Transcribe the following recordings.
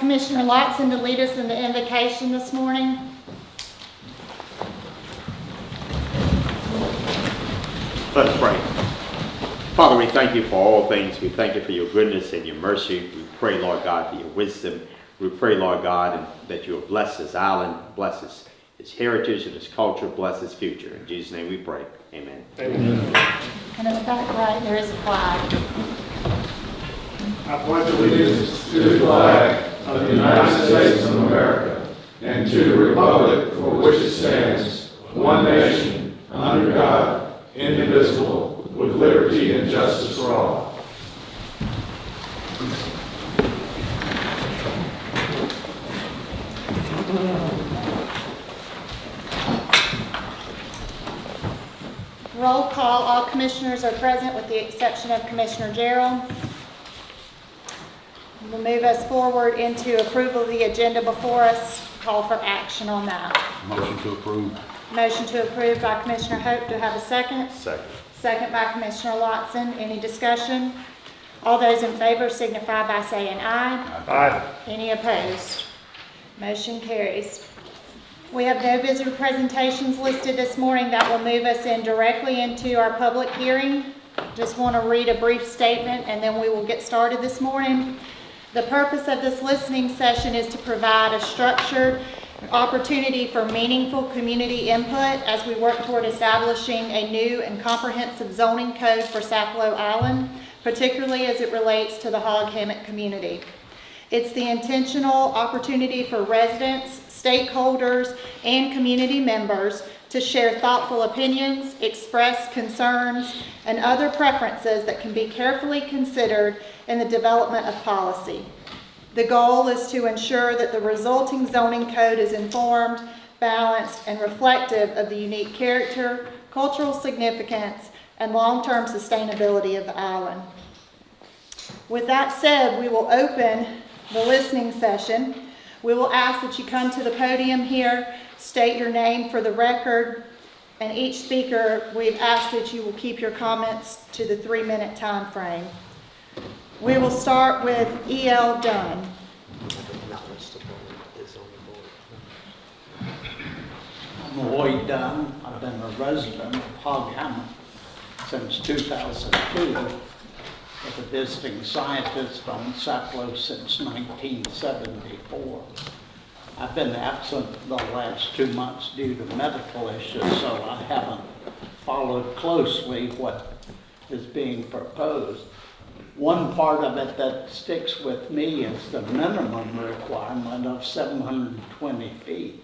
Commissioner Lotson to lead us in the invocation this morning. Let's pray. Father, we thank you for all things. We thank you for your goodness and your mercy. We pray, Lord God, for your wisdom. We pray, Lord God, that you will bless this island, bless its heritage and its culture, bless its future. In Jesus' name we pray. Amen. Amen. And in the back right, there is a flag. I pledge allegiance to the flag of the United States of America and to the republic for which it stands, one nation, under God, indivisible, with liberty and justice for all. Roll call. All commissioners are present with the exception of Commissioner Gerald. We'll move us forward into approval of the agenda before us. Call for action on that. Motion to approve. Motion to approve by Commissioner Hope. Do I have a second? Second. Second by Commissioner Lotson. Any discussion? All those in favor signify by saying aye. Aye. Any opposed? Motion carries. We have no visitor presentations listed this morning. That will move us in directly into our public hearing. Just want to read a brief statement and then we will get started this morning. The purpose of this listening session is to provide a structured opportunity for meaningful community input as we work toward establishing a new and comprehensive zoning code for Sapelo Island, particularly as it relates to the hog hammock community. It's the intentional opportunity for residents, stakeholders, and community members to share thoughtful opinions, express concerns, and other preferences that can be carefully considered in the development of policy. The goal is to ensure that the resulting zoning code is informed, balanced, and reflective of the unique character, cultural significance, and long-term sustainability of the island. With that said, we will open the listening session. We will ask that you come to the podium here, state your name for the record, and each speaker, we've asked that you will keep your comments to the 3-minute time frame. We will start with E.L. Dunn. I'm Lloyd Dunn. I've been a resident of Hog Hammock since 2002, with a visiting scientist on Sapelo since 1974. I've been absent the last 2 months due to medical issues, so I haven't followed closely what is being proposed. One part of it that sticks with me is the minimum requirement of 720 feet.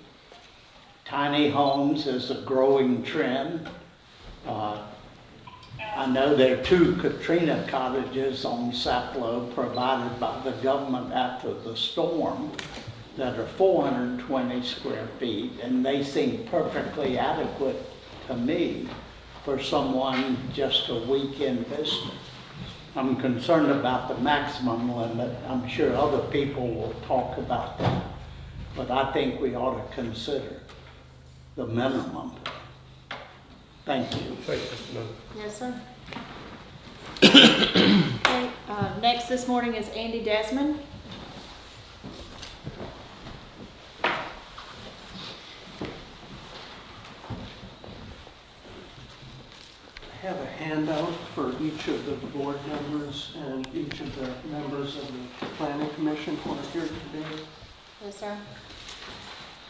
Tiny homes is a growing trend. I know there are 2 Katrina cottages on Sapelo provided by the government after the storm that are 420 square feet, and they seem perfectly adequate to me for someone just a weekend visitor. I'm concerned about the maximum limit. I'm sure other people will talk about that, but I think we ought to consider the minimum. Thank you. Thank you, Mr. Dunn. Yes, sir. Okay, next this morning is Andy Desmond. I have a handout for each of the board members and each of the members of the planning commission who are here today. Yes, sir.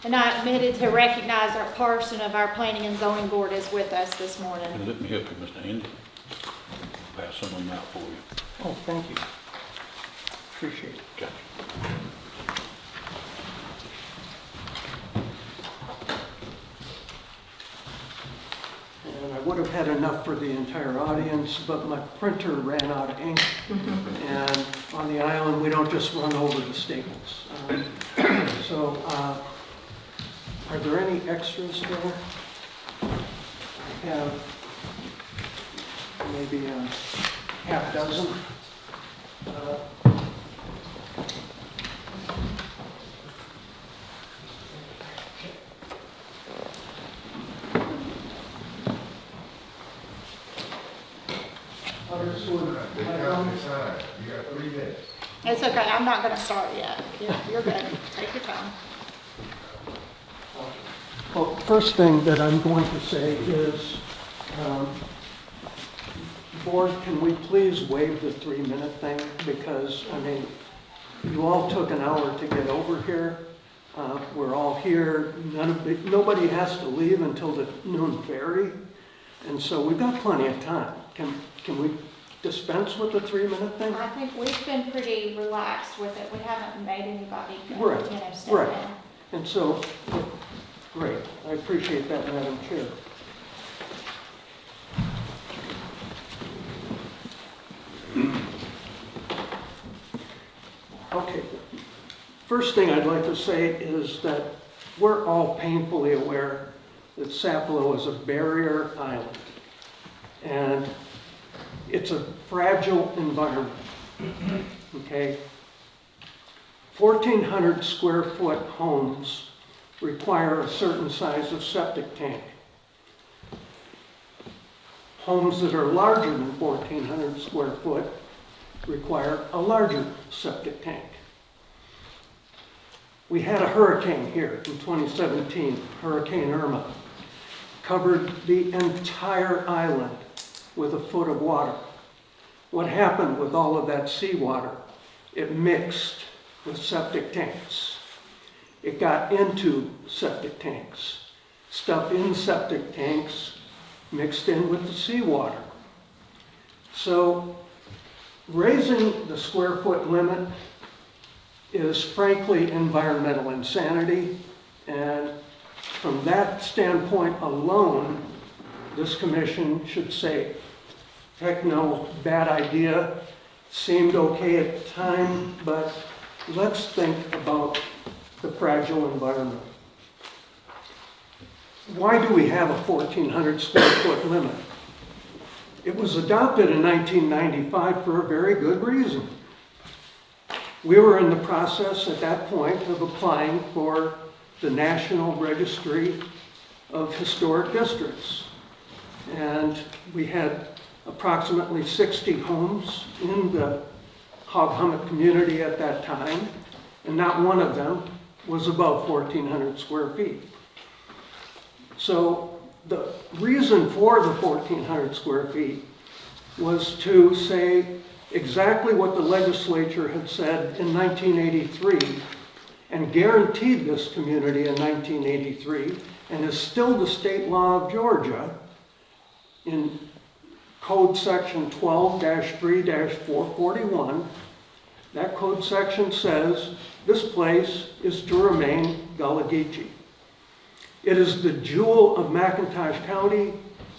And I admitted to recognize our person of our planning and zoning board is with us this morning. And let me help you, Mr. Andy. Pass some of them out for you. Oh, thank you. Appreciate it. Gotcha. And I would have had enough for the entire audience, but my printer ran out of ink. And on the island, we don't just run over to Staples. Are there any extras there? I have maybe a half dozen. Others would, You got 3 minutes. It's okay, I'm not gonna start yet. You're good. Take your time. Well, first thing that I'm going to say is, Board, can we please waive the 3-minute thing? Because, I mean, you all took an hour to get over here. We're all here. Nobody has to leave until the noon ferry. And so we've got plenty of time. Can we dispense with the 3-minute thing? I think we've been pretty relaxed with it. We haven't made anybody, Right, step right. down. And so, great, I appreciate that, Madam Chair. Okay, first thing I'd like to say is that we're all painfully aware that Sapelo is a barrier island. And it's a fragile environment, okay? 1,400 square foot homes require a certain size of septic tank. Homes that are larger than 1,400 square foot require a larger septic tank. We had a hurricane here in 2017, Hurricane Irma, covered the entire island with a foot of water. What happened with all of that seawater? It mixed with septic tanks. It got into septic tanks. Stuff in septic tanks mixed in with the seawater. So raising the square foot limit is frankly environmental insanity, and from that standpoint alone, this commission should say, heck no, bad idea, seemed okay at the time, but let's think about the fragile environment. Why do we have a 1,400 square foot limit? It was adopted in 1995 for a very good reason. We were in the process at that point of applying for the National Registry of Historic Districts. And we had approximately 60 homes in the Hog Hummock community at that time, and not one of them was above 1,400 square feet. So the reason for the 1,400 square feet was to say exactly what the legislature had said in 1983 and guaranteed this community in 1983, and is still the state law of Georgia in Code Section 12-3-441. That code section says this place is to remain Gullah Geechee. It is the jewel of McIntosh County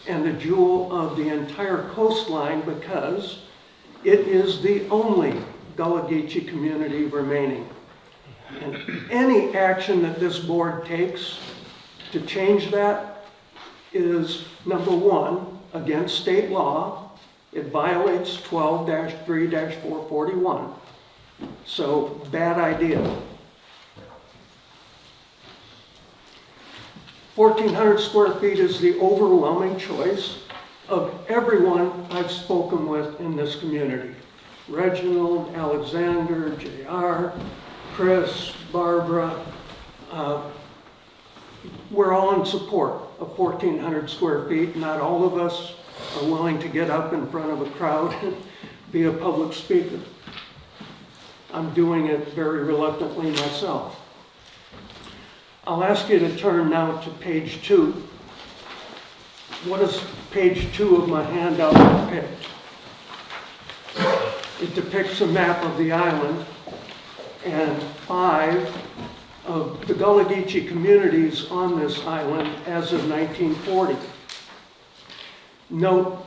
and the jewel of the entire coastline because it is the only Gullah Geechee community remaining. And any action that this board takes to change that is, number one, against state law. It violates 12-3-441. So, bad idea. 1,400 square feet is the overwhelming choice of everyone I've spoken with in this community. Reginald, Alexander, JR, Chris, Barbara, we're all in support of 1,400 square feet. Not all of us are willing to get up in front of a crowd and be a public speaker. I'm doing it very reluctantly myself. I'll ask you to turn now to page 2. What does page 2 of my handout depict? It depicts a map of the island and 5 of the Gullah Geechee communities on this island as of 1940. Note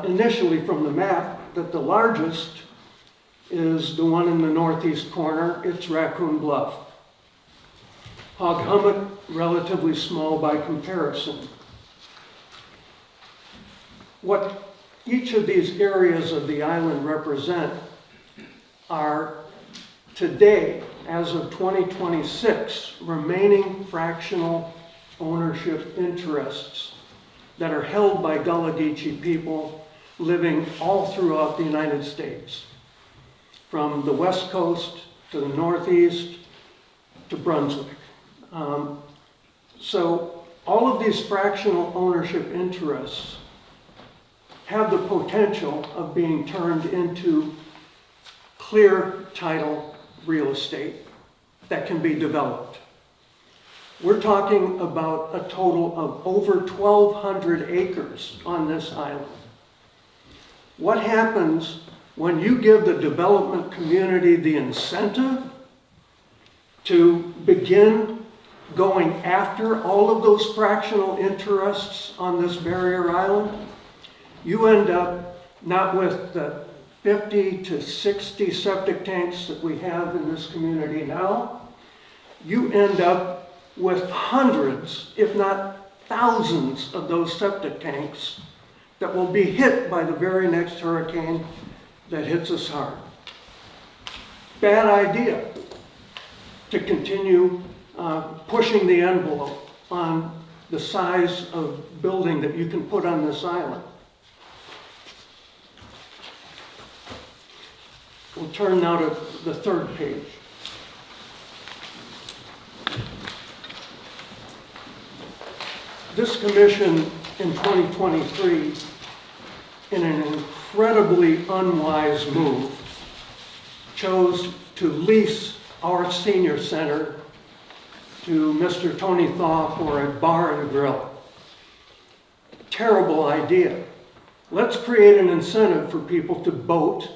initially from the map that the largest is the one in the northeast corner. It's Raccoon Bluff. Hog Hummock, relatively small by comparison. What each of these areas of the island represent are today, as of 2026, remaining fractional ownership interests that are held by Gullah Geechee people living all throughout the United States. from the west coast to the northeast to Brunswick. So all of these fractional ownership interests have the potential of being turned into clear title real estate that can be developed. We're talking about a total of over 1,200 acres on this island. What happens when you give the development community the incentive to begin going after all of those fractional interests on this barrier island? You end up not with the 50 to 60 septic tanks that we have in this community now. You end up with hundreds, if not thousands, of those septic tanks that will be hit by the very next hurricane that hits us hard. Bad idea to continue pushing the envelope on the size of building that you can put on this island. We'll turn now to the third page. This commission in 2023, in an incredibly unwise move, chose to lease our senior center to Mr. Tony Thaw for a bar and grill. Terrible idea. Let's create an incentive for people to boat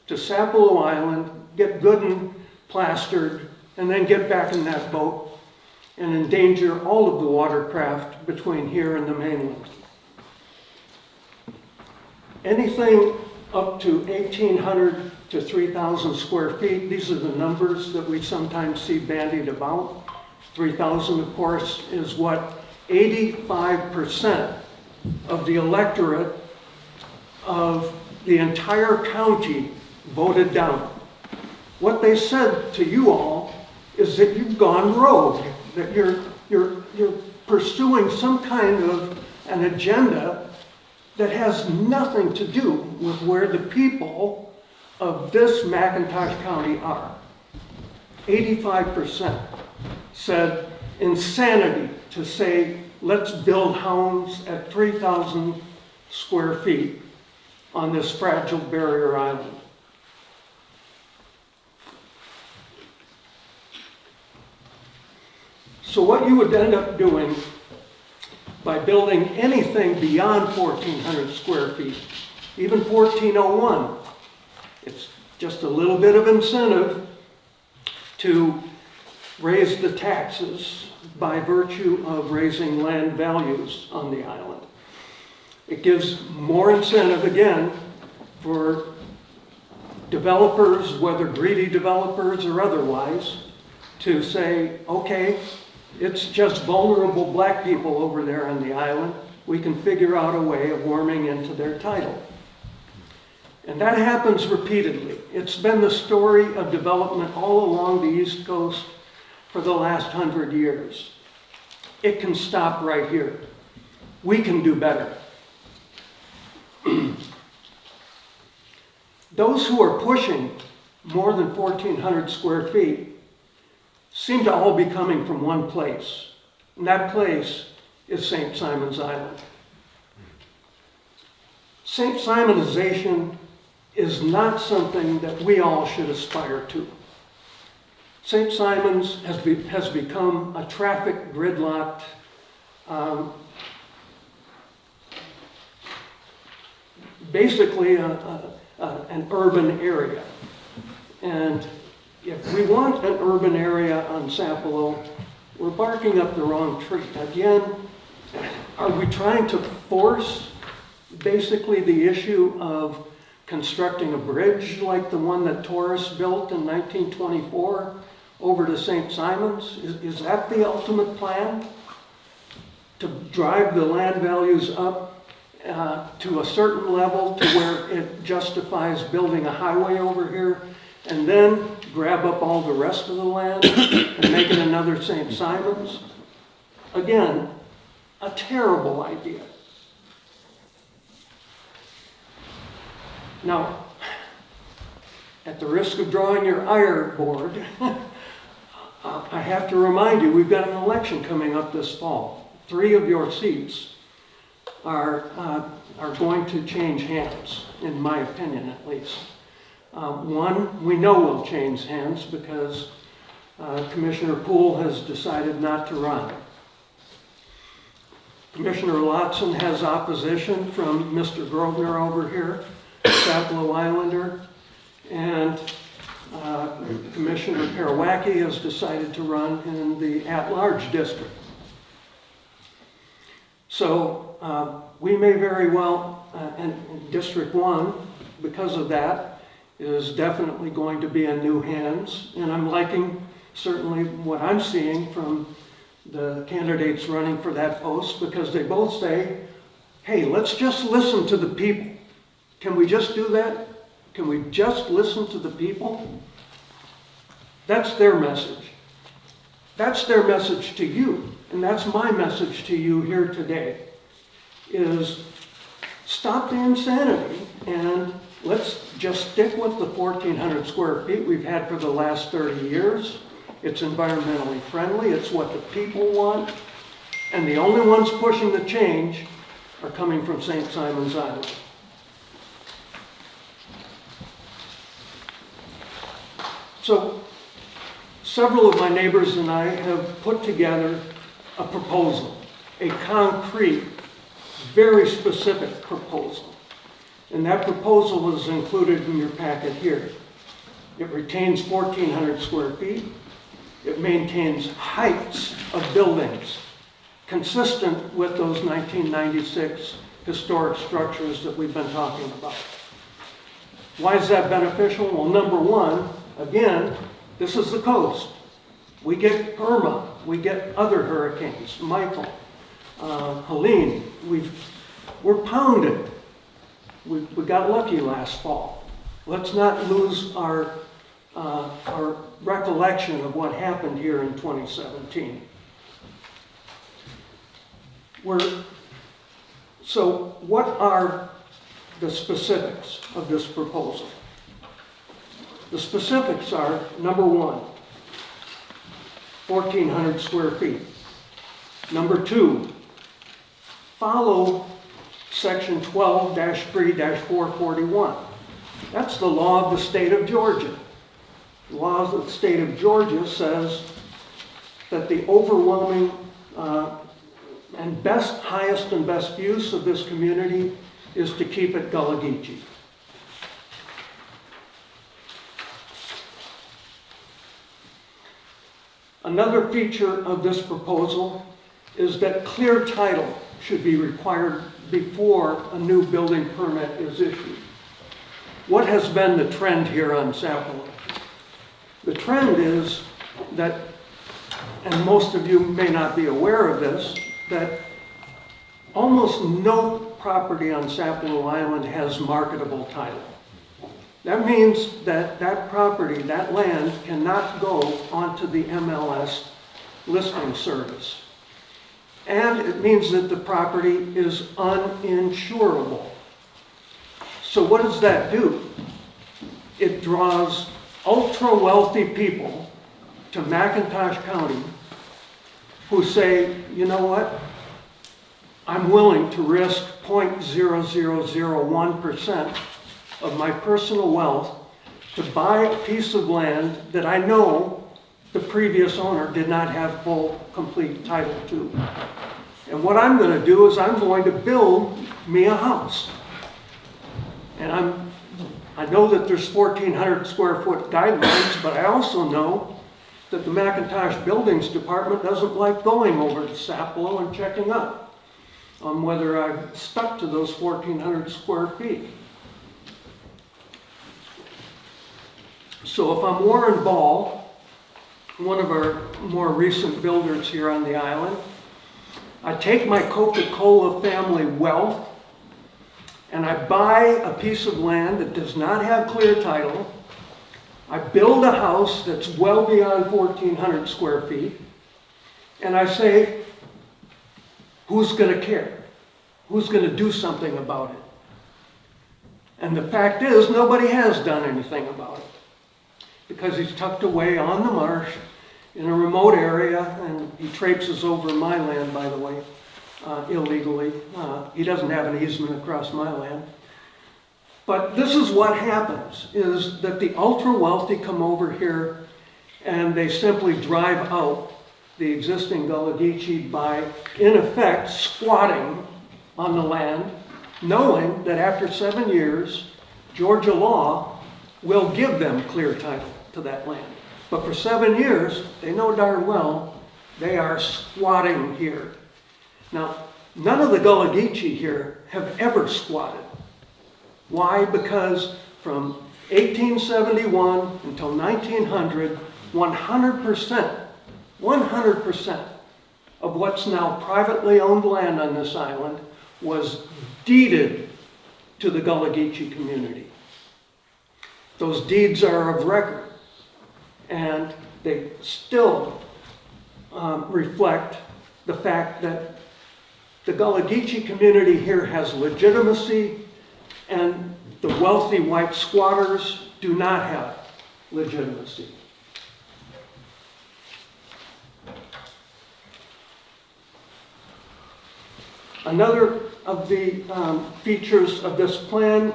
to Sapelo Island, get good and plastered, and then get back in that boat and endanger all of the watercraft between here and the mainland. Anything up to 1,800 to 3,000 square feet, these are the numbers that we sometimes see bandied about. 3,000, of course, is what 85% of the electorate of the entire county voted down. What they said to you all is that you've gone rogue, that you're pursuing some kind of an agenda that has nothing to do with where the people of this McIntosh County are. 85% said insanity to say, let's build homes at 3,000 square feet on this fragile barrier island. So what you would end up doing by building anything beyond 1,400 square feet, even 1,401, it's just a little bit of incentive to raise the taxes by virtue of raising land values on the island. It gives more incentive, again, for developers, whether greedy developers or otherwise, to say, okay, it's just vulnerable black people over there on the island. We can figure out a way of worming into their title. And that happens repeatedly. It's been the story of development all along the East Coast for the last 100 years. It can stop right here. We can do better. Those who are pushing more than 1,400 square feet seem to all be coming from one place, and that place is St. Simon's Island. St. Simonization is not something that we all should aspire to. St. Simon's has become a traffic gridlocked, basically an urban area. And if we want an urban area on Sapelo, we're barking up the wrong tree. Again, are we trying to force basically the issue of constructing a bridge like the one that Torres built in 1924 over to St. Simon's? Is that the ultimate plan? To drive the land values up to a certain level to where it justifies building a highway over here, and then grab up all the rest of the land and make it another St. Simon's? Again, a terrible idea. Now, at the risk of drawing your ire, board, I have to remind you, we've got an election coming up this fall. 3 of your seats are going to change hands, in my opinion at least. One, we know will change hands because Commissioner Poole has decided not to run. Commissioner Lotson has opposition from Mr. Grosvenor over here, Sapelo Islander, and Commissioner Parawacki has decided to run in the at-large district. So we may very well, and District 1, because of that, is definitely going to be in new hands, and I'm liking certainly what I'm seeing from the candidates running for that post, because they both say, hey, let's just listen to the people. Can we just do that? Can we just listen to the people? That's their message. That's their message to you, and that's my message to you here today, is stop the insanity and let's just stick with the 1,400 square feet we've had for the last 30 years. It's environmentally friendly, it's what the people want, and the only ones pushing the change are coming from St. Simon's Island. So, several of my neighbors and I have put together a proposal, a concrete, very specific proposal. And that proposal is included in your packet here. It retains 1,400 square feet. It maintains heights of buildings consistent with those 1996 historic structures that we've been talking about. Why is that beneficial? Well, number one, again, this is the coast. We get Irma, we get other hurricanes, Michael, Helene. We're pounded. We got lucky last fall. Let's not lose our recollection of what happened here in 2017. So what are the specifics of this proposal? The specifics are, number one, 1,400 square feet. Number two, follow Section 12-3-441. That's the law of the state of Georgia. The law of the state of Georgia says that the overwhelming and highest and best use of this community is to keep it Gullah Geechee. Another feature of this proposal is that clear title should be required before a new building permit is issued. What has been the trend here on Sapelo? The trend is that, and most of you may not be aware of this, that almost no property on Sapelo Island has marketable title. That means that that property, that land, cannot go onto the MLS listing service. And it means that the property is uninsurable. So what does that do? It draws ultra-wealthy people to McIntosh County who say, you know what? I'm willing to risk 0.0001% of my personal wealth to buy a piece of land that I know the previous owner did not have full, complete title to. And what I'm going to do is I'm going to build me a house. And I know that there's 1,400 square foot guidelines, but I also know that the McIntosh Buildings Department doesn't like going over to Sapelo and checking up on whether I've stuck to those 1,400 square feet. So if I'm Warren Ball, one of our more recent builders here on the island, I take my Coca-Cola family wealth and I buy a piece of land that does not have clear title. I build a house that's well beyond 1,400 square feet, and I say, who's going to care? Who's going to do something about it? And the fact is, nobody has done anything about it. because he's tucked away on the marsh in a remote area, and he traipses over my land, by the way, illegally. He doesn't have an easement across my land. But this is what happens, is that the ultra-wealthy come over here and they simply drive out the existing Gullah Geechee by, in effect, squatting on the land, knowing that after 7 years, Georgia law will give them clear title to that land. But for 7 years, they know darn well they are squatting here. Now, none of the Gullah Geechee here have ever squatted. Why? Because from 1871 until 1900, 100% of what's now privately owned land on this island was deeded to the Gullah Geechee community. Those deeds are of record, and they still reflect the fact that the Gullah Geechee community here has legitimacy, and the wealthy white squatters do not have legitimacy. Another of the features of this plan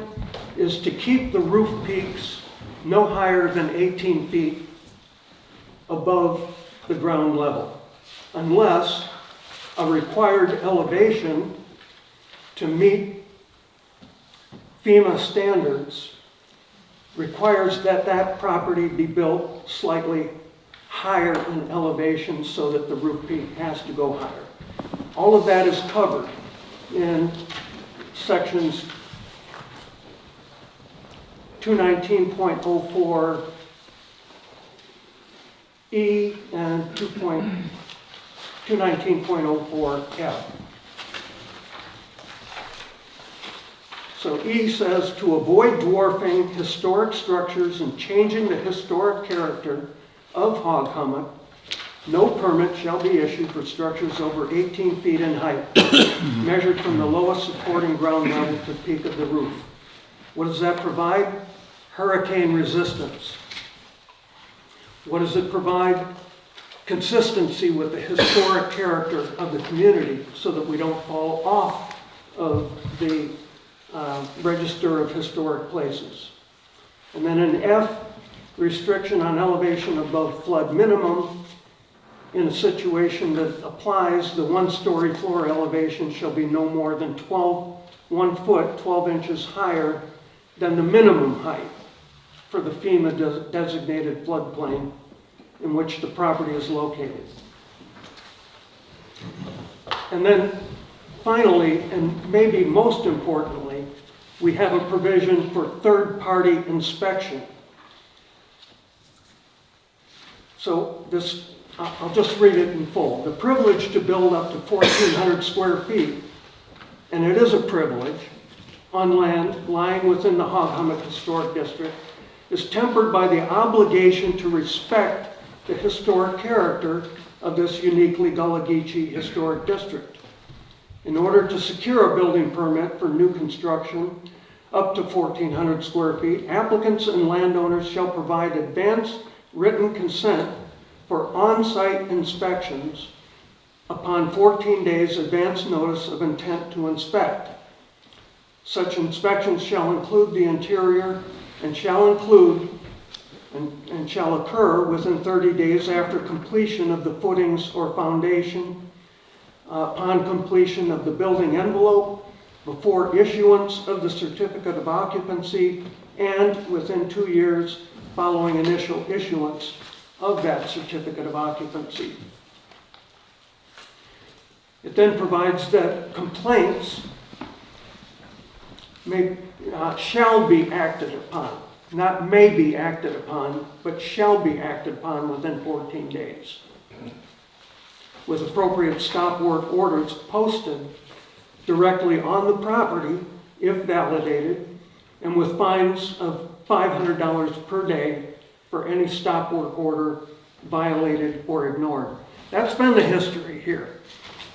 is to keep the roof peaks no higher than 18 feet above the ground level, unless a required elevation to meet FEMA standards requires that that property be built slightly higher in elevation so that the roof peak has to go higher. All of that is covered in sections 219.04 E and 219.04 F. So E says, to avoid dwarfing historic structures and changing the historic character of Hog Hummock, no permit shall be issued for structures over 18 feet in height, measured from the lowest supporting ground level to the peak of the roof. What does that provide? Hurricane resistance. What does it provide? Consistency with the historic character of the community so that we don't fall off of the Register of Historic Places. And then in F, restriction on elevation above flood minimum. In a situation that applies, the one-story floor elevation shall be no more than 1 foot, 12 inches higher than the minimum height for the FEMA designated floodplain in which the property is located. And then finally, and maybe most importantly, we have a provision for third-party inspection. So this, I'll just read it in full. The privilege to build up to 1,400 square feet, and it is a privilege, on land lying within the Hog Hummock Historic District, is tempered by the obligation to respect the historic character of this uniquely Gullah Geechee Historic District. In order to secure a building permit for new construction up to 1,400 square feet, applicants and landowners shall provide advance written consent for on-site inspections upon 14 days advance notice of intent to inspect. Such inspections shall include the interior and shall occur within 30 days after completion of the footings or foundation, upon completion of the building envelope, before issuance of the certificate of occupancy, and within 2 years following initial issuance of that certificate of occupancy. It then provides that complaints shall be acted upon, not may be acted upon, but shall be acted upon within 14 days, with appropriate stop work orders posted directly on the property if validated, and with fines of $500 per day for any stop work order violated or ignored. That's been the history here.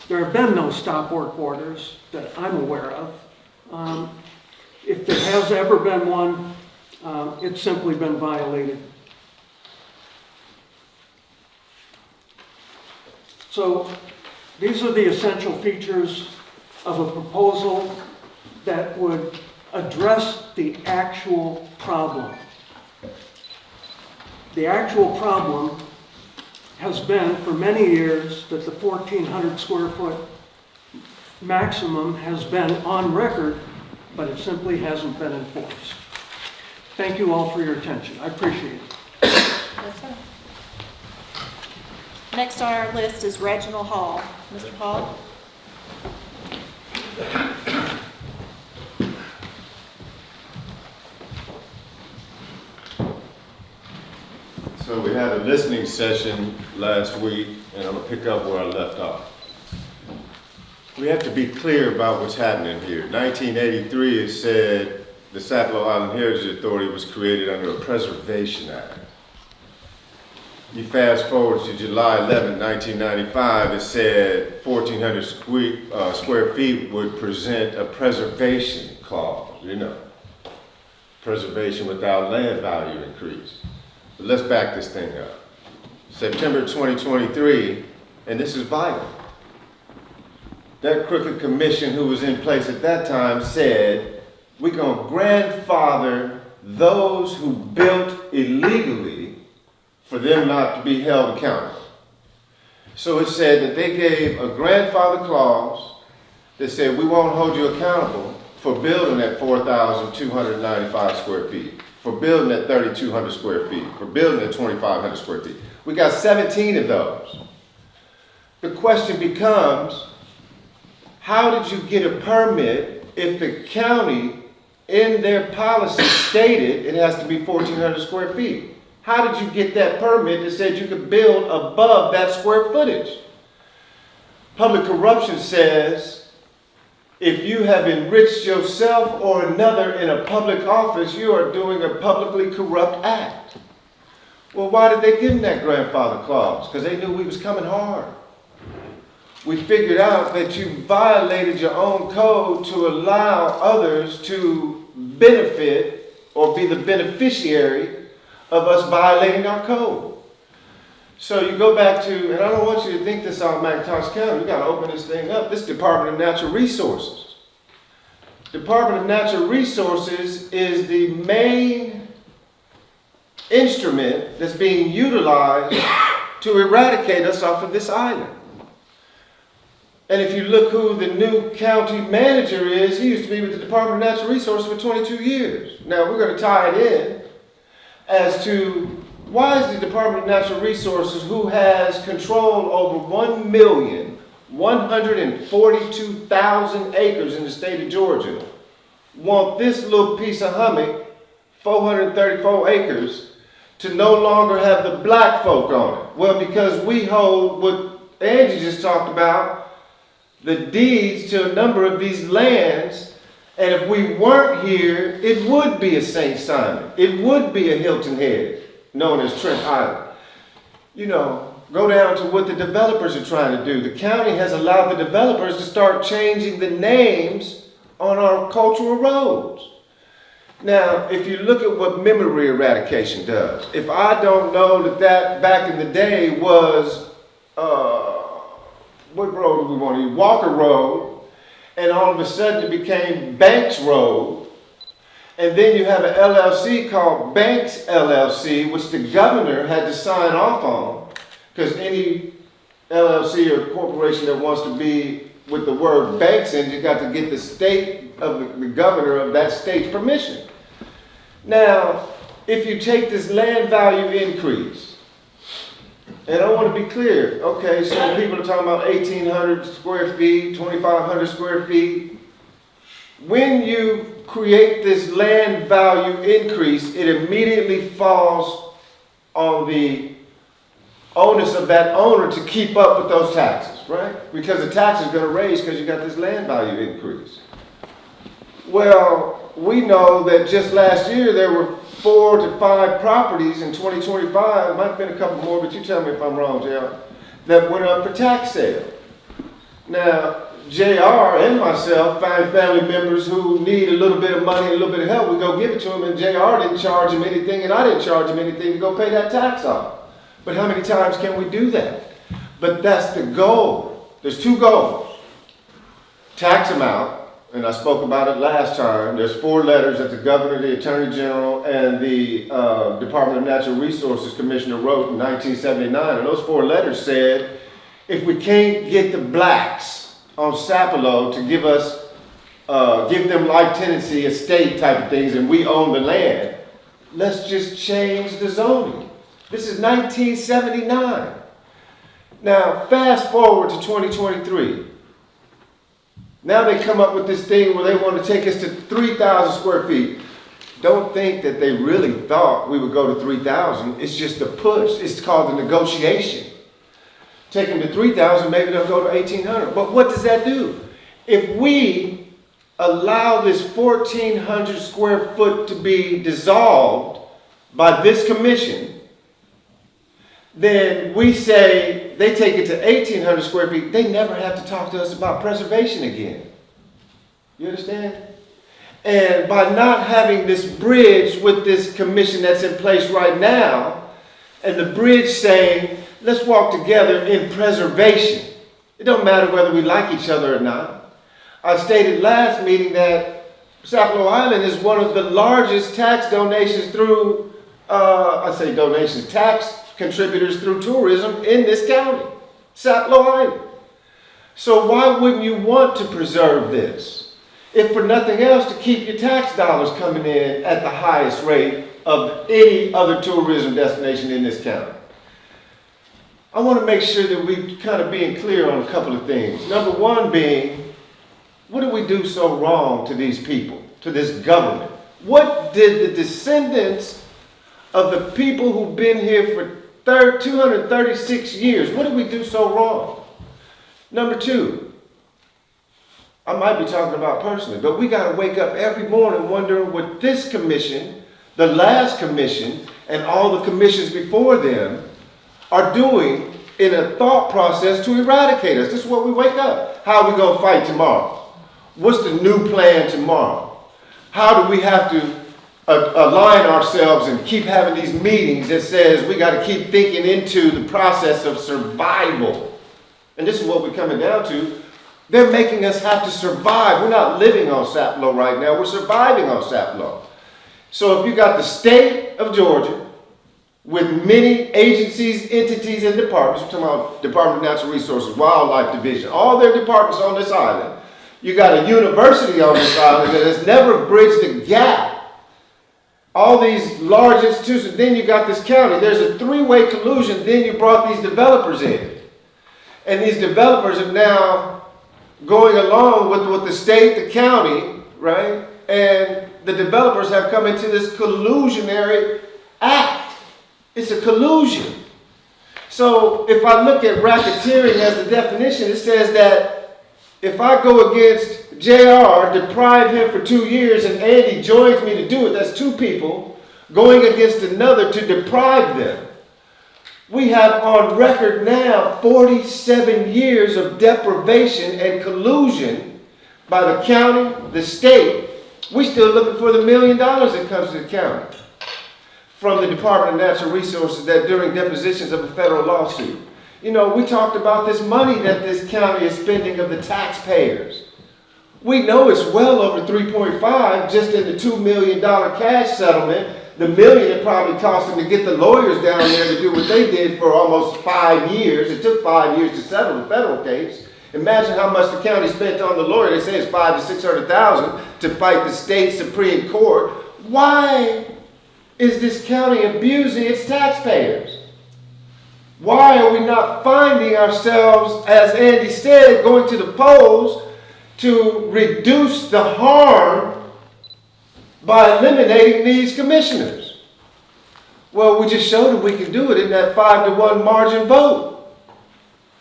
There have been no stop work orders that I'm aware of. If there has ever been one, it's simply been violated. So these are the essential features of a proposal that would address the actual problem. The actual problem has been for many years that the 1,400 square foot maximum has been on record, but it simply hasn't been enforced. Thank you all for your attention. I appreciate it. Yes, sir. Next on our list is Reginald Hall. Mr. Hall? So we had a listening session last week, and I'm gonna pick up where I left off. We have to be clear about what's happening here. 1983, it said the Sapelo Island Heritage Authority was created under a Preservation Act. You fast forward to July 11, 1995, it said 1,400 square feet would present a preservation clause, preservation without land value increase. But let's back this thing up. September 2023, and this is vital. That crooked commission who was in place at that time said, we're gonna grandfather those who built illegally for them not to be held accountable. So it said that they gave a grandfather clause that said we won't hold you accountable for building at 4,295 square feet, for building at 3,200 square feet, for building at 2,500 square feet. We got 17 of those. The question becomes, how did you get a permit if the county in their policy stated it has to be 1,400 square feet? How did you get that permit that said you could build above that square footage? Public corruption says if you have enriched yourself or another in a public office, you are doing a publicly corrupt act. Well, why did they give them that grandfather clause? Because they knew we was coming hard. We figured out that you violated your own code to allow others to benefit or be the beneficiary of us violating our code. So you go back to, and I don't want you to think this on McIntosh County, we got to open this thing up. This Department of Natural Resources. Department of Natural Resources is the main instrument that's being utilized to eradicate us off of this island. And if you look who the new county manager is, he used to be with the Department of Natural Resources for 22 years. Now we're going to tie it in as to why is the Department of Natural Resources, who has control over 1,142,000 acres in the state of Georgia, want this little piece of hummock, 434 acres, to no longer have the black folk on it? Well, because we hold what Angie just talked about, the deeds to a number of these lands, and if we weren't here, it would be a St. Simon. It would be a Hilton Head, known as Trent Island. Go down to what the developers are trying to do. The county has allowed the developers to start changing the names on our cultural roads. Now, if you look at what memory eradication does, if I don't know that back in the day was, what road do we want to use? Walker Road, and all of a sudden it became Banks Road, and then you have an LLC called Banks LLC, which the governor had to sign off on, because any LLC or corporation that wants to be with the word banks in, you got to get the state of the governor of that state's permission. Now, if you take this land value increase, and I want to be clear, okay, so people are talking about 1,800 square feet, 2,500 square feet. When you create this land value increase, it immediately falls on the onus of that owner to keep up with those taxes, right? Because the tax is going to raise because you got this land value increase. Well, we know that just last year there were 4 to 5 properties in 2025, might have been a couple more, but you tell me if I'm wrong, JR, that went up for tax sale. Now, JR and myself find family members who need a little bit of money, a little bit of help. We go give it to them, and JR didn't charge him anything, and I didn't charge him anything to go pay that tax off. But how many times can we do that? But that's the goal. There's two goals. Tax amount, and I spoke about it last time. There's 4 letters that the governor, the attorney general, and the Department of Natural Resources commissioner wrote in 1979. And those 4 letters said, if we can't get the blacks on Sapelo to give them life tenancy, estate type of things, and we own the land, let's just change the zoning. This is 1979. Now, fast forward to 2023. Now they come up with this thing where they want to take us to 3,000 square feet. Don't think that they really thought we would go to 3,000. It's just a push. It's called a negotiation. Take them to 3,000, maybe they'll go to 1,800. But what does that do? If we allow this 1,400 square foot to be dissolved by this commission, then we say they take it to 1,800 square feet, they never have to talk to us about preservation again. You understand? And by not having this bridge with this commission that's in place right now, and the bridge saying, let's walk together in preservation. It don't matter whether we like each other or not. I stated last meeting that Sapelo Island is one of the largest tax donations through, tax contributors through tourism in this county, Sapelo Island. So why wouldn't you want to preserve this? If for nothing else, to keep your tax dollars coming in at the highest rate of any other tourism destination in this county. I want to make sure that we kind of being clear on a couple of things. Number one being, what did we do so wrong to these people, to this government? What did the descendants of the people who've been here for 236 years, what did we do so wrong? Number two, I might be talking about personally, but we got to wake up every morning wondering what this commission, the last commission, and all the commissions before them are doing in a thought process to eradicate us. This is what we wake up. How are we going to fight tomorrow? What's the new plan tomorrow? How do we have to align ourselves and keep having these meetings that says we got to keep thinking into the process of survival? And this is what we're coming down to. They're making us have to survive. We're not living on Sapelo right now. We're surviving on Sapelo. So if you got the state of Georgia with many agencies, entities, and departments, we're talking about Department of Natural Resources, Wildlife Division, all their departments on this island. You got a university on this island that has never bridged the gap. All these large institutions, then you got this county. There's a 3-way collusion, then you brought these developers in. And these developers are now going along with the state, the county, right? And the developers have come into this collusionary act. It's a collusion. So if I look at racketeering as the definition, it says that if I go against JR, deprive him for 2 years, and Andy joins me to do it, that's 2 people going against another to deprive them. We have on record now 47 years of deprivation and collusion by the county, the state. We're still looking for the $1 million that comes to the county from the Department of Natural Resources that during depositions of a federal lawsuit. You know, we talked about this money that this county is spending of the taxpayers. We know it's well over 3.5 just in the $2 million cash settlement. The $1 million it probably cost them to get the lawyers down there to do what they did for almost 5 years. It took 5 years to settle the federal case. Imagine how much the county spent on the lawyer. They say it's $500,000 to $600,000 to fight the state Supreme Court. Why is this county abusing its taxpayers? Why are we not finding ourselves, as Andy said, going to the polls to reduce the harm by eliminating these commissioners? Well, we just showed them we can do it in that 5-to-1 margin vote.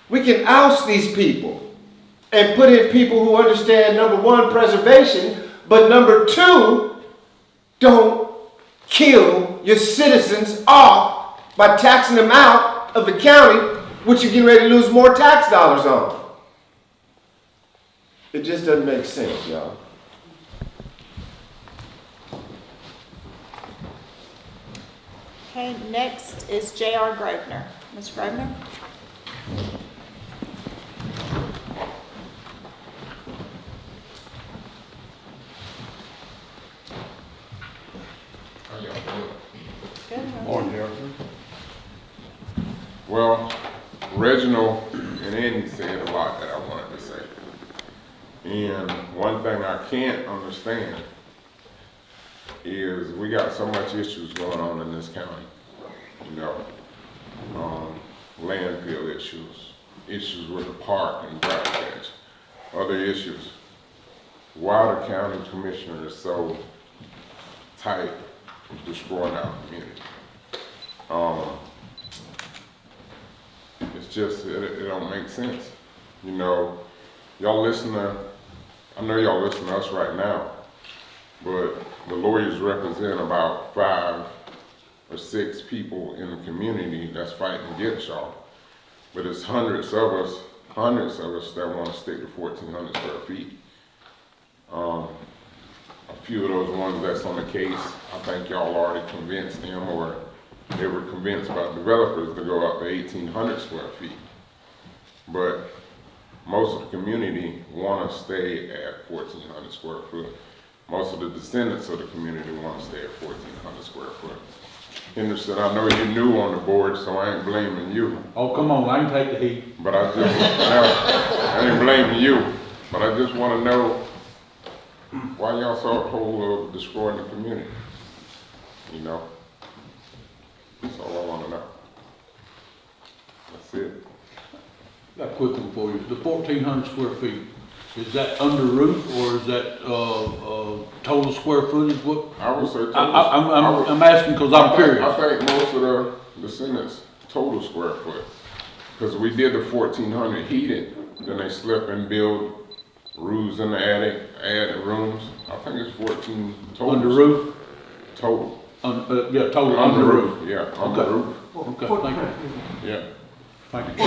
We can oust these people and put in people who understand, number one, preservation, but number two, don't kill your citizens off by taxing them out of the county, which you're getting ready to lose more tax dollars on. It just doesn't make sense, y'all. Okay, next is J.R. Grosvenor. Ms. Grosvenor? Morning, Harrison. Well, Reginald and Andy said a lot that I wanted to say. And one thing I can't understand is we got so much issues going on in this county. You know, landfill issues, issues with the park and dry patch, other issues. Why the county commissioner is so tight with destroying our community. It's just, it don't make sense. You know, y'all listen to, I know y'all listen to us right now, but the lawyers represent about 5 or 6 people in the community that's fighting against y'all. But it's hundreds of us that want to stick to 1,400 square feet. A few of those ones that's on the case, I think y'all already convinced them, or they were convinced by developers to go up to 1,800 square feet. But most of the community want to stay at 1,400 square foot. Most of the descendants of the community want to stay at 1,400 square foot. Henderson, I know you're new on the board, so I ain't blaming you. Oh, come on, I can take the heat. But I ain't blaming you. But I just want to know why y'all so whole of destroying the community. You know? That's all I want to know. That's it. Got a quick one for you. The 1,400 square feet, is that under roof or is that, total square footage? What? I would say I'm asking because I'm curious. I think most of the descendants total square foot. Because we did the 1,400 heated, then they slip and build roofs in the attic, add rooms. I think it's 14 total. Under roof? Total. Yeah, total under roof. Yeah, under Okay. roof. Okay, thank you. Yeah. Thank you.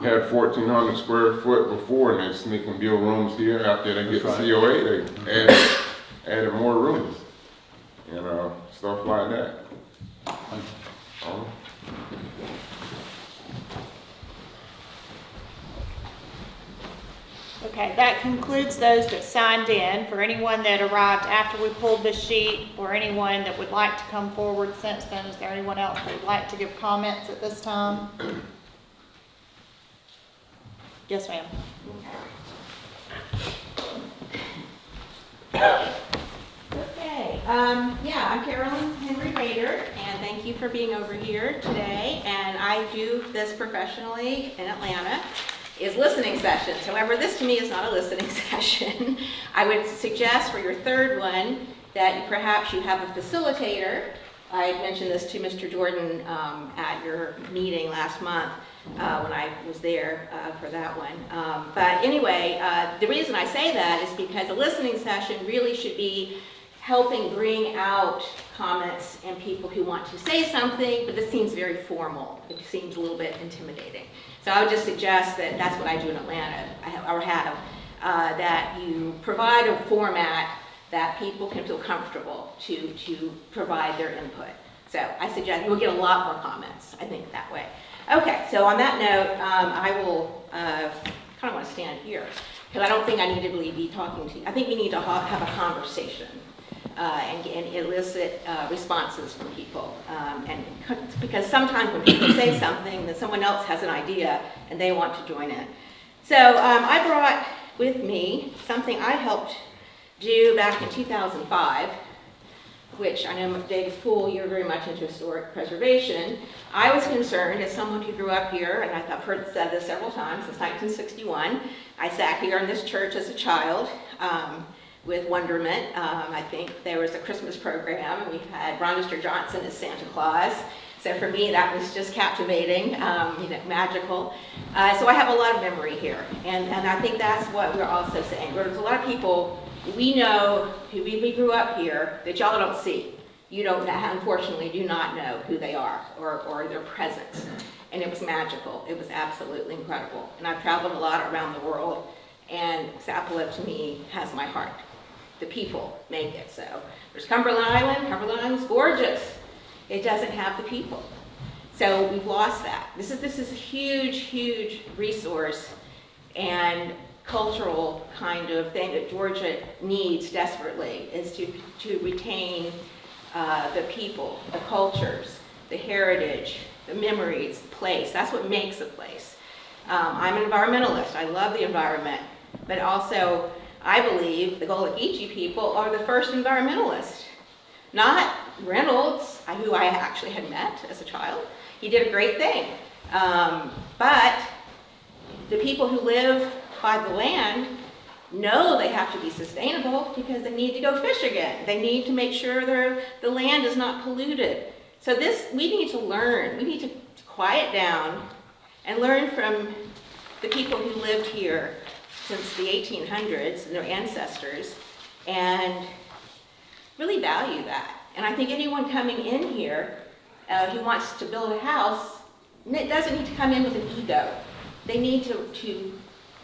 Had 1,400 square foot before, and they sneak and build rooms here. After they get the That's right. COA, they added more rooms. And stuff like that. Thank you. Okay, that concludes those that signed in. For anyone that arrived after we pulled the sheet, or anyone that would like to come forward since then, is there anyone else that would like to give comments at this time? Yes, ma'am. Okay, yeah, I'm Carolyn Henry Rader, and thank you for being over here today. And I do this professionally in Atlanta, is listening sessions. However, this to me is not a listening session. I would suggest for your third one that perhaps you have a facilitator. I mentioned this to Mr. Jordan at your meeting last month when I was there for that one. But anyway, the reason I say that is because a listening session really should be helping bring out comments and people who want to say something, but this seems very formal. It seems a little bit intimidating. So I would just suggest that that's what I do in Atlanta, that you provide a format that people can feel comfortable to provide their input. So I suggest we'll get a lot more comments, I think, that way. Okay, so on that note, I will kind of want to stand here because I don't think I need to really be talking to you. I think we need to have a conversation and elicit responses from people. And because sometimes when people say something, then someone else has an idea and they want to join in. So I brought with me something I helped do back in 2005, which I know, Davis Poole, you're very much into historic preservation. I was concerned, as someone who grew up here, and I've heard it said this several times, since 1961, I sat here in this church as a child with wonderment. I think there was a Christmas program, and we had Ron Mr. Johnson as Santa Claus. So for me, that was just captivating, magical. So I have a lot of memory here, and I think that's what we're also saying. There's a lot of people we know, we grew up here, that y'all don't see. You don't, unfortunately, do not know who they are or their presence. And it was magical. It was absolutely incredible. And I've traveled a lot around the world, and Sapelo to me has my heart. The people make it so. There's Cumberland Island. Cumberland Island's gorgeous. It doesn't have the people. So we've lost that. This is a huge, huge resource and cultural kind of thing that Georgia needs desperately, is to retain the people, the cultures, the heritage, the memories, the place. That's what makes a place. I'm an environmentalist. I love the environment, but also I believe the Gullah Geechee people are the first environmentalists, not Reynolds, who I actually had met as a child. He did a great thing. But the people who live by the land know they have to be sustainable because they need to go fish again. They need to make sure the land is not polluted. So we need to learn. We need to quiet down and learn from the people who lived here since the 1800s and their ancestors and really value that. And I think anyone coming in here who wants to build a house doesn't need to come in with an ego. They need to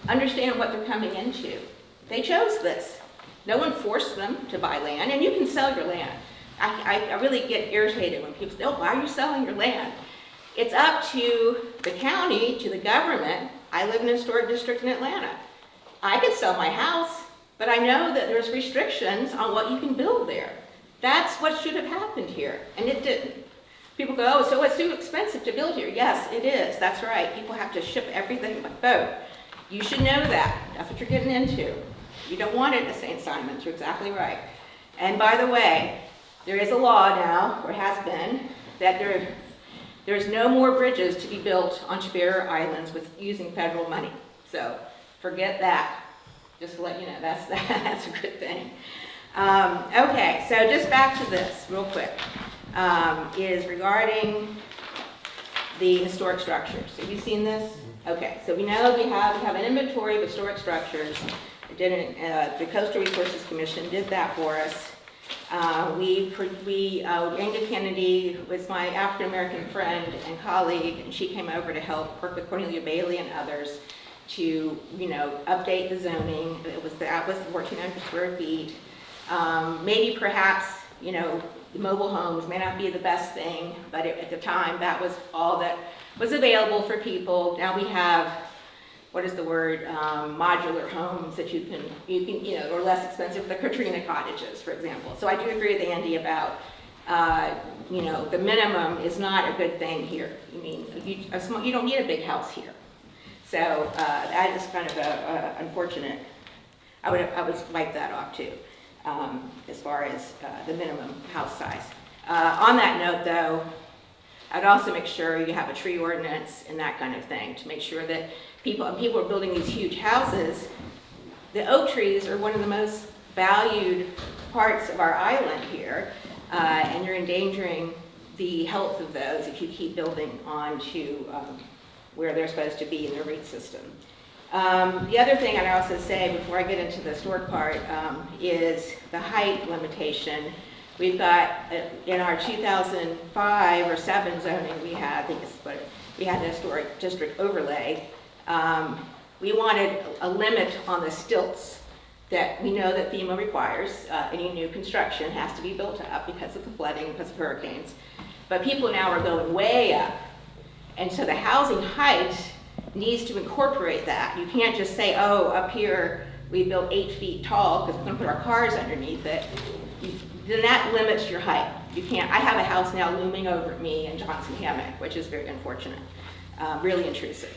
understand what they're coming into. They chose this. No one forced them to buy land, and you can sell your land. I really get irritated when people say, oh, why are you selling your land? It's up to the county, to the government. I live in a historic district in Atlanta. I could sell my house, but I know that there's restrictions on what you can build there. That's what should have happened here, and it didn't. People go, oh, so it's too expensive to build here. Yes, it is. That's right. People have to ship everything by boat. You should know that. That's what you're getting into. You don't want it at St. Simon's. You're exactly right. And by the way, there is a law now, or has been, that there's no more bridges to be built on Sapelo Islands with using federal money. So forget that. Just to let you know, that's a good thing. Okay, so just back to this real quick. Is regarding the historic structures. Have you seen this? Okay, so we know we have an inventory of historic structures. The Coastal Resources Commission did that for us. Inga Kennedy was my African American friend and colleague, and she came over to help work with Cornelia Bailey and others to, update the zoning. That was 1,400 square feet. Maybe perhaps, the mobile homes may not be the best thing, but at the time that was all that was available for people. Now we have, modular homes that you can, or less expensive, the Katrina cottages, for example. So I do agree with Andy about, the minimum is not a good thing here. You don't need a big house here. So that is kind of unfortunate. I would wipe that off too. As far as the minimum house size. On that note, though, I'd also make sure you have a tree ordinance and that kind of thing to make sure that people are building these huge houses. The oak trees are one of the most valued parts of our island here, and you're endangering the health of those if you keep building onto where they're supposed to be in the root system. The other thing I'd also say before I get into the historic part is the height limitation. We've got, in our 2005 or 7 zoning we had, we had an historic district overlay. We wanted a limit on the stilts that we know that FEMA requires. Any new construction has to be built up because of the flooding, because of hurricanes. But people now are going way up. And so the housing height needs to incorporate that. You can't just say, oh, up here we built 8 feet tall because we're going to put our cars underneath it. Then that limits your height. You can't. I have a house now looming over me in Johnson Hammock, which is very unfortunate, really intrusive.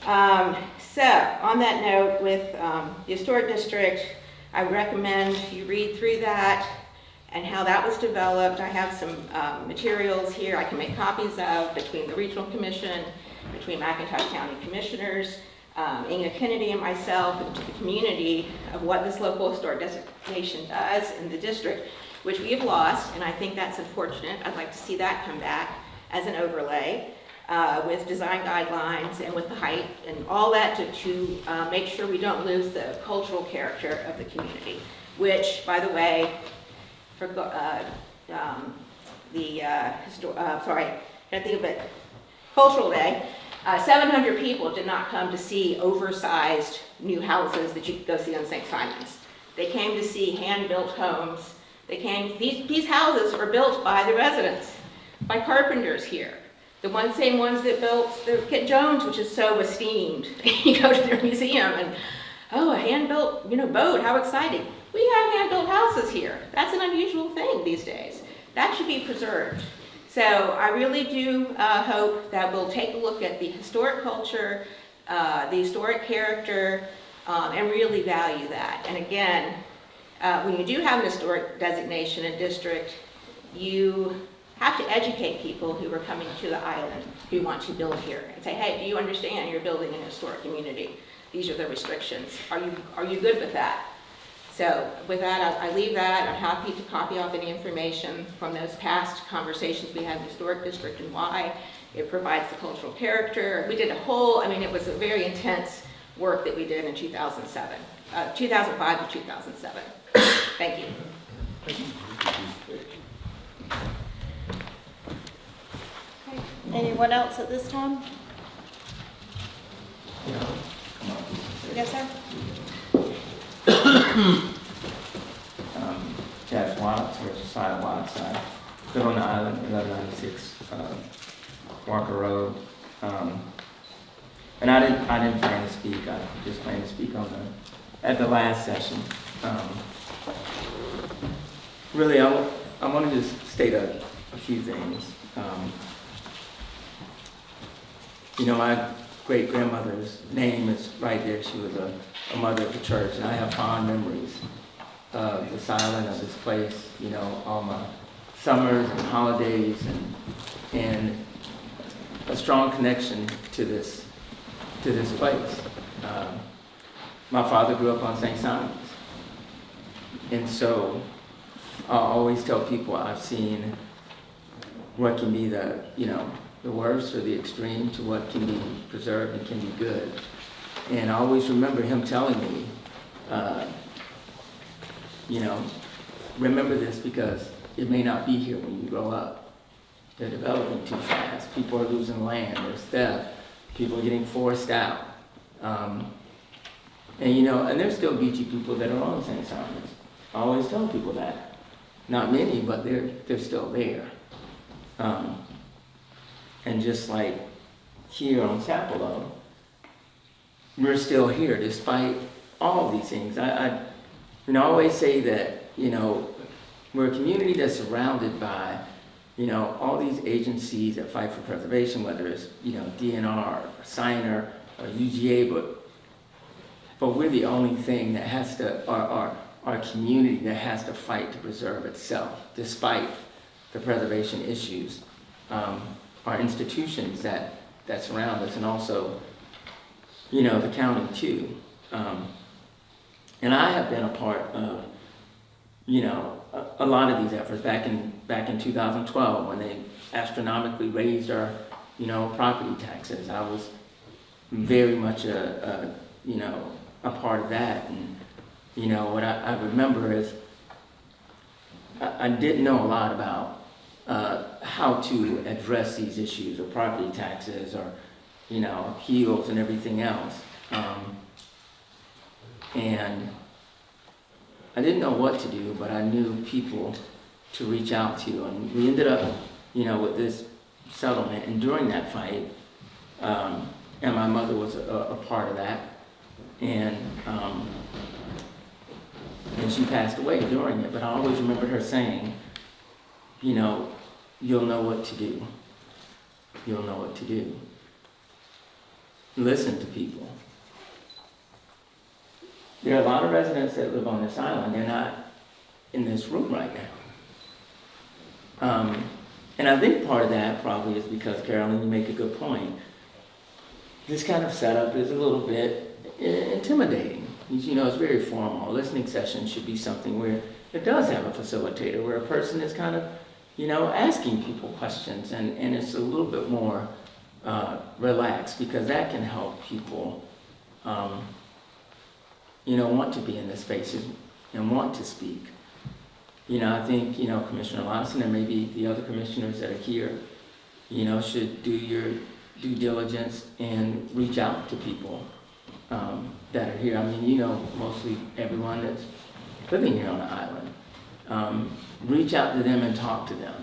So on that note, with the historic district, I recommend you read through that and how that was developed. I have some materials here I can make copies of between the Regional Commission, between McIntosh County Commissioners, Inga Kennedy and myself, and to the community of what this local historic designation does in the district, which we have lost, and I think that's unfortunate. I'd like to see that come back as an overlay with design guidelines and with the height and all that to make sure we don't lose the cultural character of the community, which, by the way, for Cultural Day, 700 people did not come to see oversized new houses that you could go see on St. Simon's. They came to see hand-built homes. These houses were built by the residents, by carpenters here. The same ones that built the Kit Jones, which is so esteemed. You go to their museum and, oh, a hand-built, boat, how exciting. We have hand-built houses here. That's an unusual thing these days. that should be preserved. So I really do hope that we'll take a look at the historic culture, the historic character, and really value that. And again, when you do have an historic designation and district, you have to educate people who are coming to the island, who want to build here, and say, hey, do you understand you're building an historic community? These are the restrictions. Are you good with that? So with that, I leave that. I'm happy to copy off any information from those past conversations we had in the historic district and why it provides the cultural character. We did a whole, it was a very intense work that we did in 2005 to 2007. Thank you. Anyone else at this time? Yes, sir? Chad Watts, or Josiah Watts. I live on the island, 1196 Walker Road. And I didn't plan to speak. I just planned to speak at the last session. Really, I want to just state a few things. My great-grandmother's name is right there. She was a mother of the church, and I have fond memories of this island, of this place, all my summers and holidays, and a strong connection to this place. My father grew up on St. Simon's, and so I always tell people I've seen what can be the worst or the extreme to what can be preserved and can be good. And I always remember him telling me, remember this because it may not be here when you grow up. They're developing too fast. People are losing land. There's theft. People are getting forced out. And there's still beachy people that are on St. Simon's. I always tell people that. Not many, but they're still there. And just like here on Sapelo, we're still here despite all these things. I always say that, we're a community that's surrounded by, all these agencies that fight for preservation, whether it's, DNR, or Signer, or UGA, but we're the only thing that has to, our community that has to fight to preserve itself, despite the preservation issues. Our institutions that surround us, and also, the county too. And I have been a part of, a lot of these efforts back in 2012 when they astronomically raised our, property taxes. I was very much a part of that. And, what I remember is I didn't know a lot about how to address these issues of property taxes or, appeals and everything else. And I didn't know what to do, but I knew people to reach out to. And we ended up, with this settlement. And during that fight, and my mother was a part of that. And she passed away during it. But I always remember her saying, you'll know what to do. You'll know what to do. Listen to people. There are a lot of residents that live on this island. They're not in this room right now. And I think part of that probably is because, Carolyn, you make a good point. This kind of setup is a little bit intimidating. It's very formal. A listening session should be something where it does have a facilitator, where a person is kind of asking people questions, and it's a little bit more relaxed, because that can help people, want to be in the spaces and want to speak. I think, Commissioner Lawson and maybe the other commissioners that are here, should do your due diligence and reach out to people that are here. Mostly everyone that's living here on the island. Reach out to them and talk to them.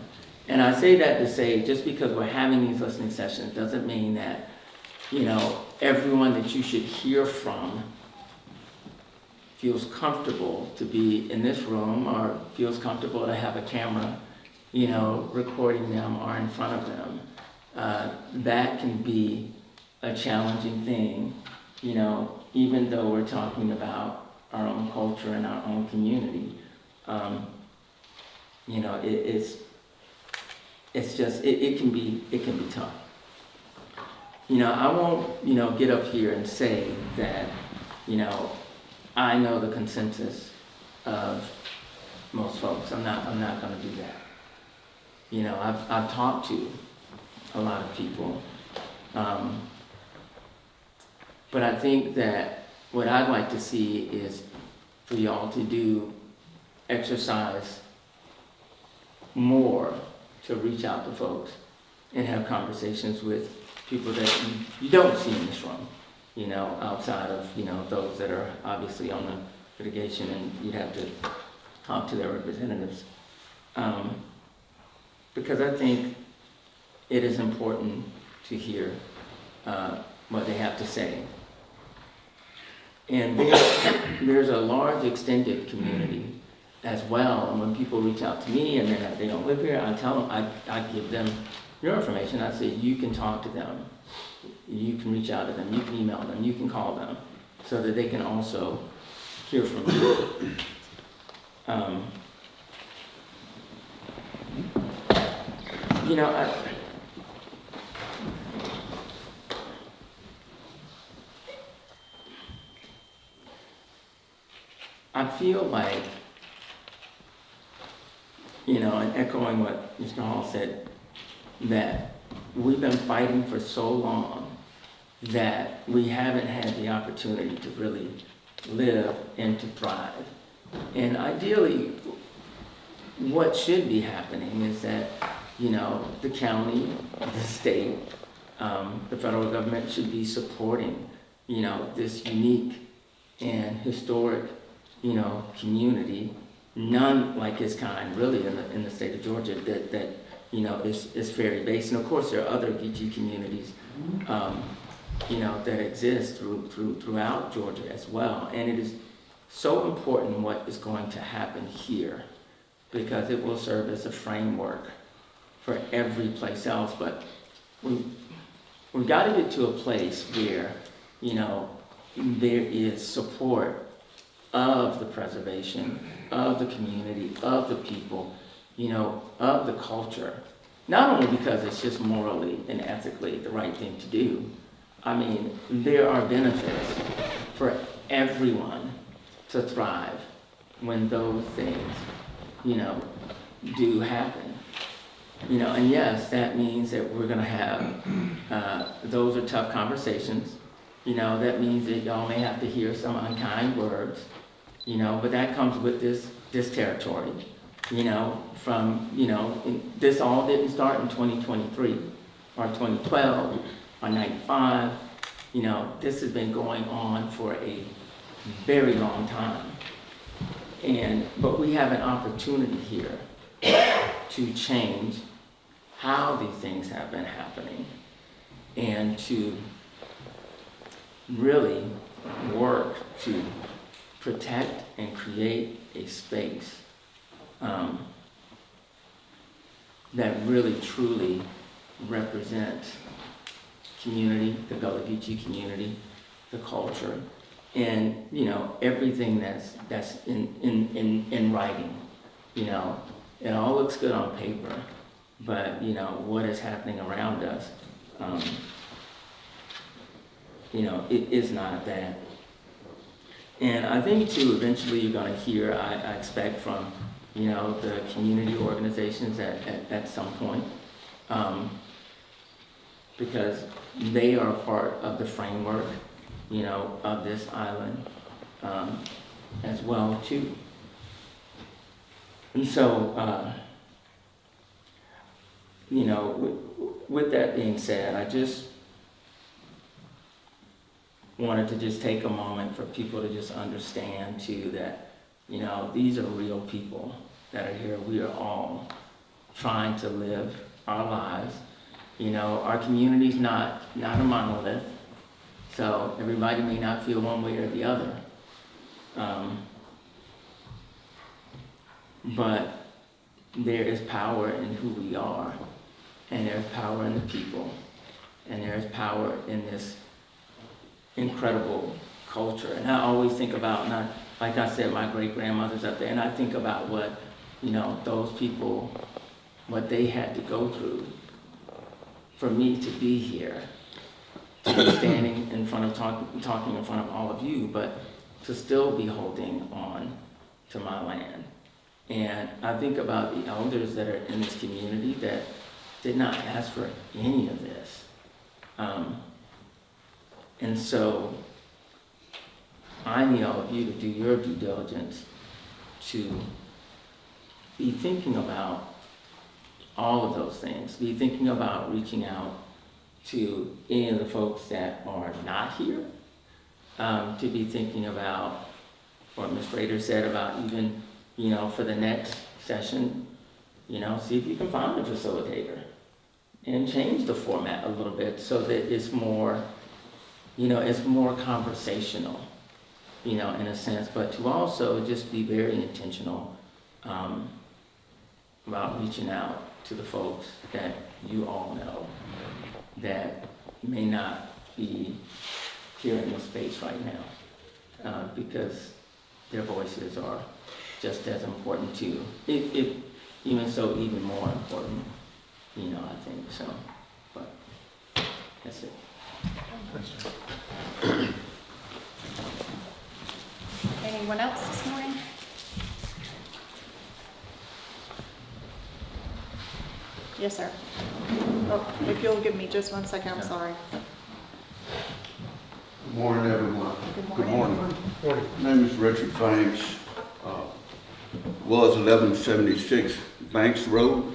And I say that to say, just because we're having these listening sessions doesn't mean that, everyone that you should hear from feels comfortable to be in this room or feels comfortable to have a camera recording them or in front of them. That can be a challenging thing, even though we're talking about our own culture and our own community. It can be tough. I won't, get up here and say that, I know the consensus of most folks. I'm not gonna do that. I've talked to a lot of people. But I think that what I'd like to see is for y'all to exercise more to reach out to folks and have conversations with people that you don't see in this room, outside of, those that are obviously on the litigation, and you'd have to talk to their representatives. Because I think it is important to hear what they have to say. And there's a large extended community as well. And when people reach out to me and they don't live here, I tell them, I give them your information. I say, you can talk to them. You can reach out to them. You can email them. You can call them so that they can also hear from you. I feel like, and echoing what Mr. Hall said, that we've been fighting for so long that we haven't had the opportunity to really live and to thrive. And ideally, what should be happening is that, the county, the state, the federal government should be supporting, this unique and historic, community, none like its kind really in the state of Georgia that is ferry based. And of course there are other Geechee communities, that exist throughout Georgia as well. And it is so important what is going to happen here, because it will serve as a framework for every place else. But we've got to get to a place where, there is support of the preservation, of the community, of the people, of the culture. Not only because it's just morally and ethically the right thing to do. I mean, there are benefits for everyone to thrive when those things, do happen. And yes, that means that we're gonna have, those are tough conversations. That means that y'all may have to hear some unkind words, but that comes with this territory, this all didn't start in 2023 or 2012 or 95, this has been going on for a very long time. But we have an opportunity here to change how these things have been happening and to really work to protect and create a space that really truly represents community, the Gullah Geechee community, the culture, and everything that's in writing. It all looks good on paper, but what is happening around us, it is not that. And I think too, eventually you're going to hear, I expect from, the community organizations at some point, because they are part of the framework, of this island, as well too. And so, with that being said, I just wanted to just take a moment for people to just understand too that, these are real people that are here. We are all trying to live our lives. Our community's not a monolith, so everybody may not feel one way or the other. But there is power in who we are, and there's power in the people, and there's power in this incredible culture. And I always think about, not like I said, my great-grandmother's up there, and I think about what, those people, what they had to go through for me to be here, to be standing in front of, talking in front of all of you, but to still be holding on to my land. And I think about the elders that are in this community that did not ask for any of this. And so I need all of you to do your due diligence to be thinking about all of those things. Be thinking about reaching out to any of the folks that are not here. To be thinking about what Ms. Rader said about even, for the next session, see if you can find a facilitator and change the format a little bit so that it's more, it's more conversational, in a sense, but to also just be very intentional about reaching out to the folks that you all know that may not be here in this space right now, because their voices are just as important too, if even more important, I think so. But that's it. Anyone else this morning? Yes, sir. Oh, if you'll give me just 1 second, I'm sorry. Good morning, everyone. Good morning. My name is Richard Banks. Was 1176 Banks Road,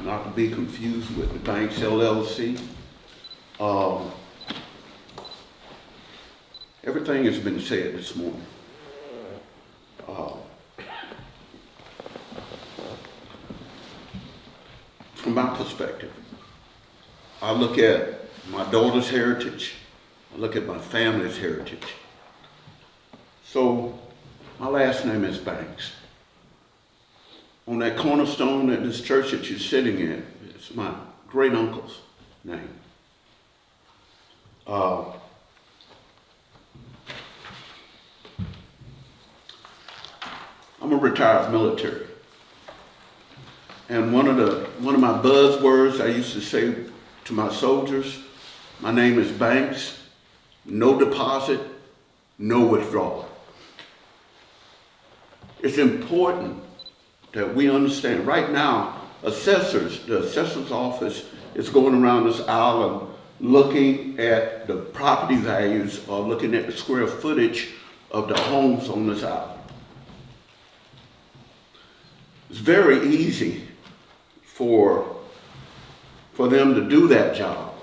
not to be confused with the Banks LLC. Everything has been said this morning. From my perspective, I look at my daughter's heritage, I look at my family's heritage. So, my last name is Banks. On that cornerstone at this church that you're sitting in, it's my great uncle's name. I'm a retired military. And one of my buzzwords I used to say to my soldiers, my name is Banks, no deposit, no withdrawal. It's important that we understand. Right now, the assessor's office is going around this island looking at the property values or looking at the square footage of the homes on this island. It's very easy for them to do that job.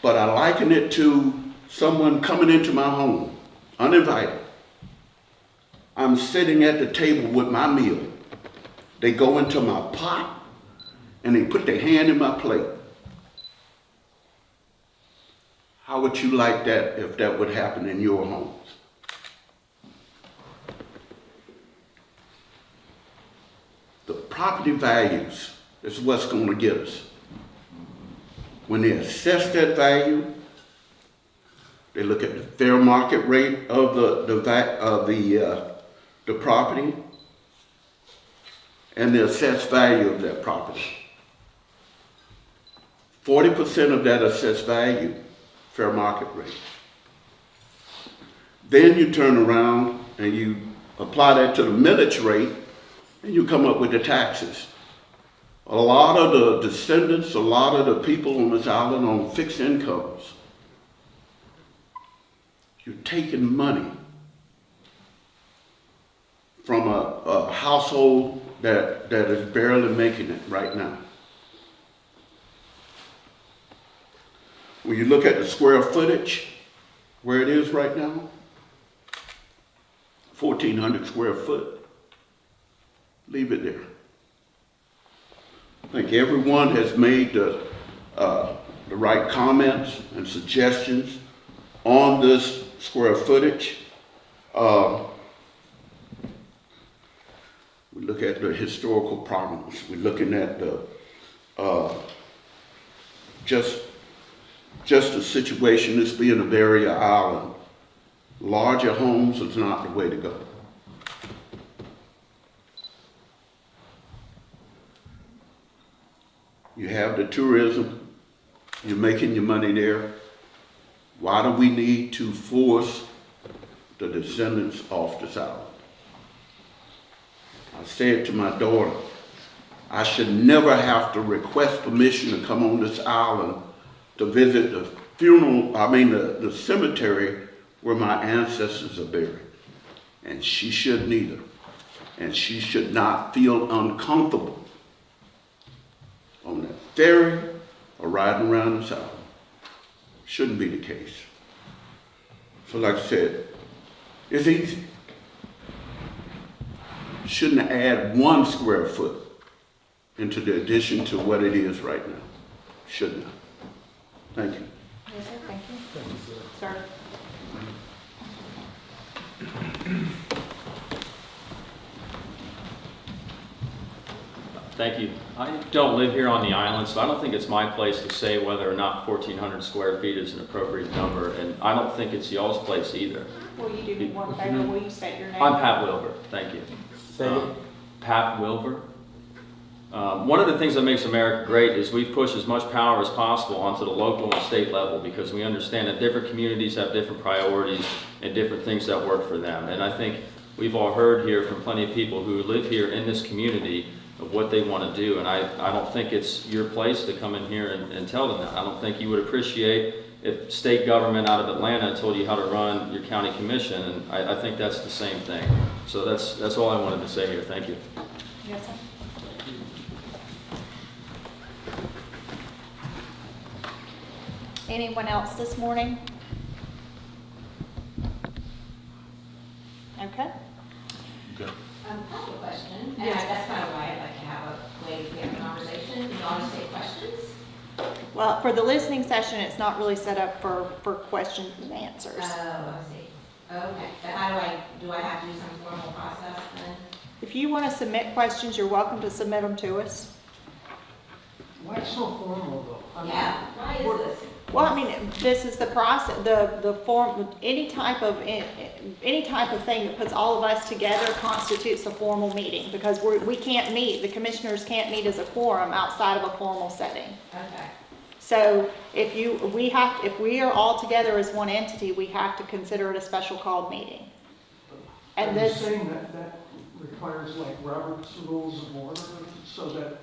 But I liken it to someone coming into my home, uninvited. I'm sitting at the table with my meal. They go into my pot and they put their hand in my plate. How would you like that if that would happen in your homes? The property values is what's going to get us. When they assess that value, they look at the fair market rate of the property and the assessed value of that property. 40% of that assessed value, fair market rate. Then you turn around and you apply that to the millage rate and you come up with the taxes. A lot of the descendants, a lot of the people on this island on fixed incomes, you're taking money from a household that is barely making it right now. When you look at the square footage, where it is right now, 1,400 square foot. Leave it there. I think everyone has made the right comments and suggestions on this square footage. We look at the historical prominence. We're looking at the just the situation, this being a barrier island. Larger homes is not the way to go. You have the tourism, you're making your money there. Why do we need to force the descendants off this island? I said to my daughter, I should never have to request permission to come on this island to visit the the cemetery where my ancestors are buried. And she shouldn't either. And she should not feel uncomfortable on that ferry or riding around this island. Shouldn't be the case. So like I said, it's easy. Shouldn't add 1 square foot into the addition to what it is right now. Should not. Thank you. Yes, sir, thank you. Sir? Thank you. I don't live here on the island, so I don't think it's my place to say whether or not 1,400 square feet is an appropriate number, and I don't think it's y'all's place either. Will you do me one favor? Will you state your name? I'm Pat Wilbur, thank you. Pat Wilbur. One of the things that makes America great is we've pushed as much power as possible onto the local and state level because we understand that different communities have different priorities and different things that work for them. And I think we've all heard here from plenty of people who live here in this community of what they want to do. And I don't think it's your place to come in here and tell them that. I don't think you would appreciate if state government out of Atlanta told you how to run your county commission. And I think that's the same thing. So that's all I wanted to say here. Thank you. Yes, sir. Anyone else this morning? Okay. Okay. I have a question, and that's kind of why I'd like to have a way to have a conversation. You always take questions. Well, for the listening session, it's not really set up for questions and answers. Oh, I see. Okay, but do I have to do some formal process then? If you want to submit questions, you're welcome to submit them to us. Why so formal though? I mean, Yeah, why is this? Well, I mean, this is the process, the form, any type of thing that puts all of us together constitutes a formal meeting, because we can't meet, the commissioners can't meet as a quorum outside of a formal setting. Okay. So if we are all together as one entity, we have to consider it a special called meeting. And Are you this, saying that requires like Robert's Rules of Order, so that,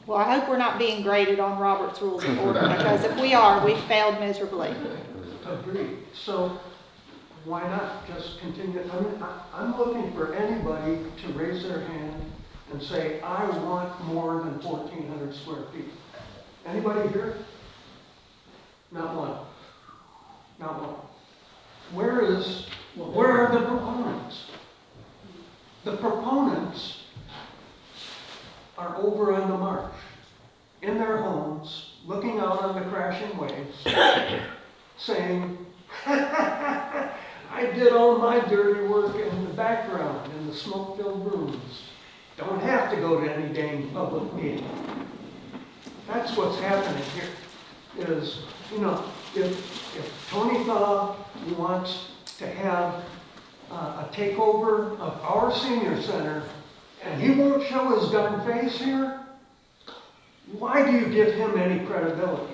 well, I hope we're not being graded on Robert's Rules of Order, because if we are, we've failed miserably. agreed. So why not just continue? I mean, I'm looking for anybody to raise their hand and say, I want more than 1,400 square feet. Anybody here? Not one. Not one. Where are the proponents? The proponents are over on the marsh, in their homes, looking out on the crashing waves, saying, I did all my dirty work in the background, in the smoke-filled rooms. Don't have to go to any dang public meeting. That's what's happening here, is, if Tony Thaw wants to have a takeover of our senior center, and he won't show his darn face here, why do you give him any credibility?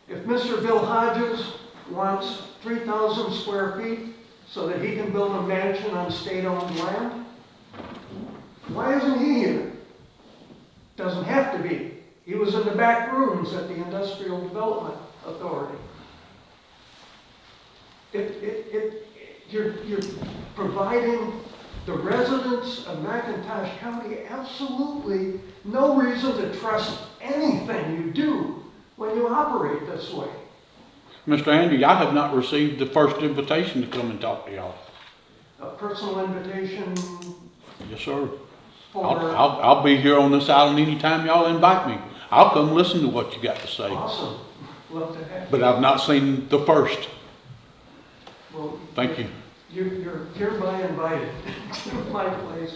If Mr. Bill Hodges wants 3,000 square feet so that he can build a mansion on state-owned land, why isn't he here? Doesn't have to be. He was in the back rooms at the Industrial Development Authority. You're providing the residents of McIntosh County absolutely no reason to trust anything you do when you operate this way. Mr. Andy, I have not received the first invitation to come and talk to y'all. A personal invitation Yes, sir. for... I'll be here on this island anytime y'all invite me. I'll come listen to what you got to say. Awesome. Love to have you. But I've not seen the first. Well, Thank you. You're hereby invited to my place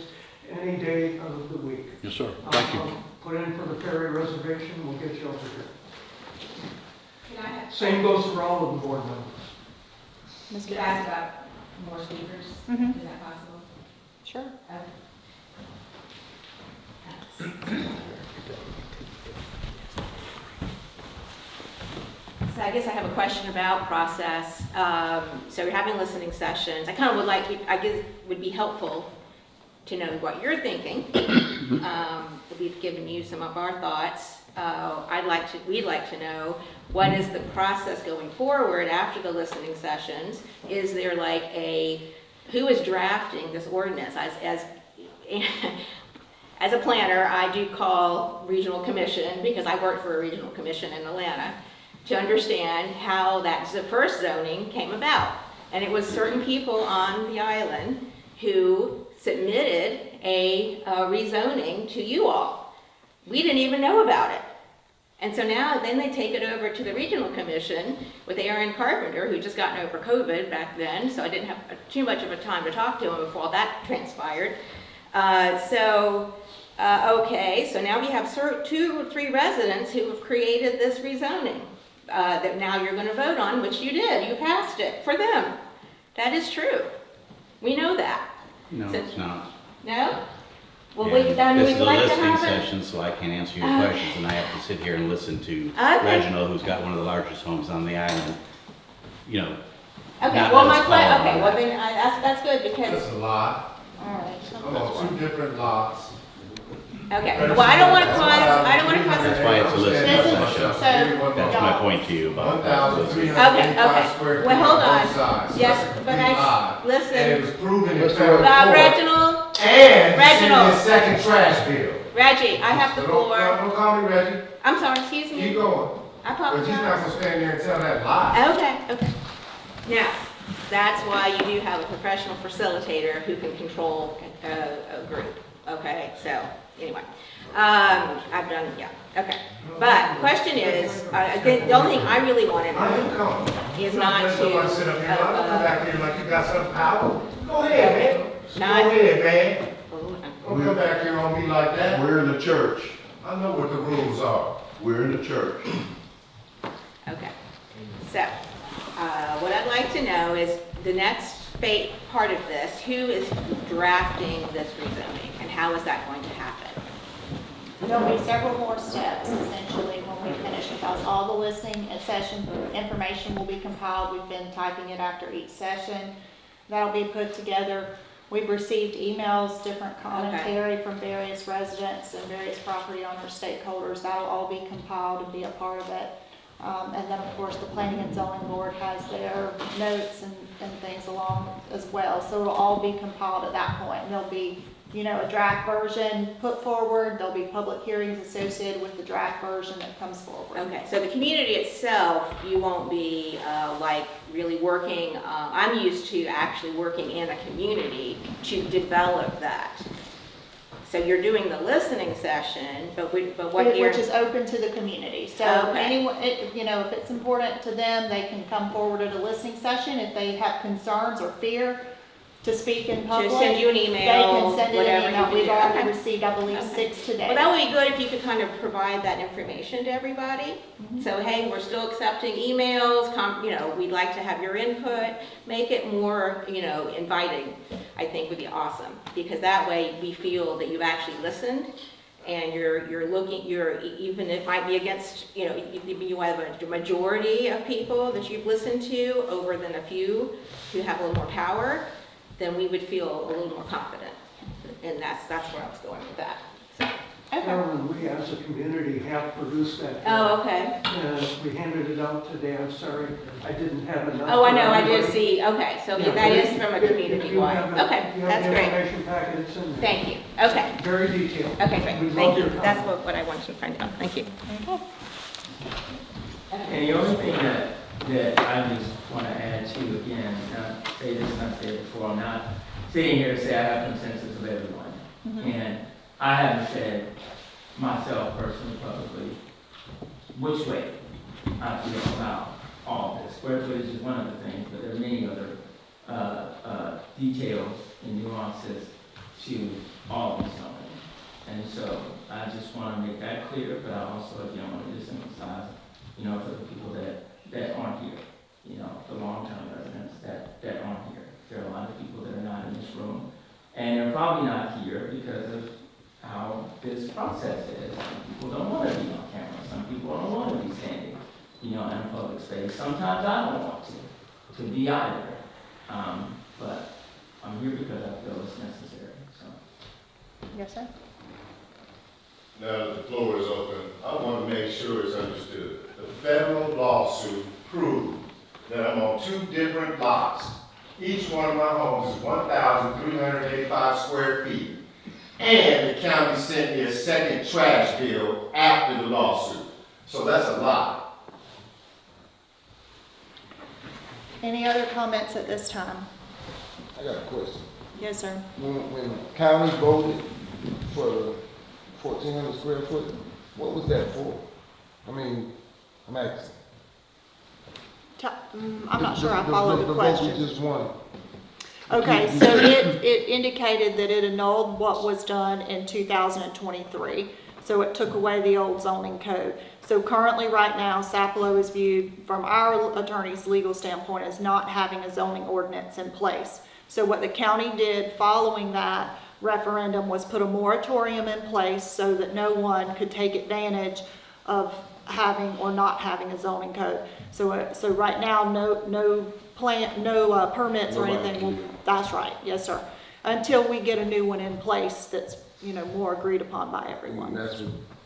any day of the week. Yes, sir. Thank you. I'll put in for the ferry reservation, we'll get you over here. Can I have, Same goes for all of the board members. Mr. can I ask about more speakers? Mhm. Is that possible? Sure. So I guess I have a question about process. So you're having listening sessions. I kind of would like, I guess, would be helpful to know what you're thinking. We've given you some of our thoughts. We'd like to know, what is the process going forward after the listening sessions? Is there like who is drafting this ordinance? As a planner, I do call regional commission, because I work for a regional commission in Atlanta, to understand how that first zoning came about. And it was certain people on the island who submitted a rezoning to you all. We didn't even know about it. And so now, then they take it over to the regional commission with Aaron Carpenter, who just gotten over COVID back then, so I didn't have too much of a time to talk to him before all that transpired. Okay, so now we have 2 or 3 residents who have created this rezoning that now you're going to vote on, which you did. You passed it for them. That is true. We know that. No, So- it's not. No? Well, And this we'd is a like to listening have it. session, so I can't answer your questions, and I have to sit here and listen to Okay. Reginald, who's got one of the largest homes on the island, you know. Okay, not well, let us call okay, on well, that. then, that's good, because, That's a lot. All right. Oh, 2 different lots. okay, well, I don't want to cause, That's why it's a listening This is- session. so- That's my point to you about. 1,385 square feet Well, hold on on. both sides. Yes, That's a but complete lie. And it listen, was proven in federal court. Reginald, And Reginald. his second trash bill. Reggie, I have the So floor. Don't call me Reggie. I'm sorry, excuse Keep me. going. I But you're not apologize. gonna stand there and tell that lie. Okay. Now, that's why you do have a professional facilitator who can control a group, okay? So, anyway, I've done, yeah, okay. But, question is, I think the only thing I really want to I know ain't coming. is Don't not let somebody sit up here. Don't come to, back here like you got some power. Go ahead, man. Not- Go ahead, man. uh, Don't come back here on me like that. We're in the church. I know what the rules are. We're in the church. Okay, so, what I'd like to know is the next part of this, who is drafting this rezoning, and how is that going to happen? There'll be several more steps essentially when we finish, because all the listening and session information will be compiled. We've been typing it after each session. That'll be put together. We've received emails, different commentary from various residents and various property owner stakeholders. That'll all be compiled and be a part of it. And then, of course, the Planning and Zoning Board has their notes and things along as well. So it'll all be compiled at that point. And there'll be, a draft version put forward. There'll be public hearings associated with the draft version that comes forward. Okay, so the community itself, you won't be really working, I'm used to actually working in a community to develop that. So you're doing the listening session, but what year? Which is open to the community. So Okay. anyone, if it's important to them, they can come forward at a listening session. If they have concerns or fear to speak in public, Just send you an they email, can send it whatever in you email. do. We've already Okay. received, I believe, Okay. 6 today. Well, that would be good if you could kind of provide that information to everybody. Mm-hmm. So, hey, we're still accepting emails, we'd like to have your input. Make it more, inviting, I think would be awesome. Because that way we feel that you've actually listened and you're looking, even it might be against, you have a majority of people that you've listened to over than a few who have a little more power, then we would feel a little more confident. And that's where I was going with that. So, okay. Carolyn, we as a community have produced that. Oh, okay. We handed it out today, I'm sorry, I didn't have enough. Oh, I know, I for did everybody. see, okay, so Yeah, that if- is from a if you community-wide. have it- Okay, you have that's the great. information packet, it's in there. Thank you, okay. Very detailed. Okay, great, We'd thank love you. your That's comment. what I wanted to find out, thank you. And the only thing that I just want to add to, again, not say this and I've said it before, I'm not sitting here to say I have consensus of everyone. And I haven't said myself personally publicly which way I feel about all this. Square footage is one of the things, but there are many other details and nuances to all these zoning. And so I just want to make that clear, but I also, again, want to just emphasize, for the people that aren't here, the long-term residents that aren't here. There are a lot of people that are not in this room, and they're probably not here because of how this process is. Some people don't want to be on camera. Some people don't want to be standing, in a public space. Sometimes I don't want to be either. But I'm here because I feel it's necessary, so. Yes, sir. Now that the floor is open, I want to make sure it's understood. The federal lawsuit proved that I'm on 2 different lots. Each one of my homes is 1,385 square feet. And the county sent me a second trash bill after the lawsuit. So that's a lie. Any other comments at this time? I got a question. Yes, sir. When county voted for the 1,400 square foot, what was that for? I mean, I'm asking. I'm not sure I followed the question. The vote we just won. Okay, so it indicated that it annulled what was done in 2023. So it took away the old zoning code. So currently, right now, Sapelo is viewed from our attorney's legal standpoint as not having a zoning ordinance in place. So what the county did following that referendum was put a moratorium in place so that no one could take advantage of having or not having a zoning code. So right now, no permits or anything. That's right, yes, sir. Until we get a new one in place that's, more agreed upon by everyone.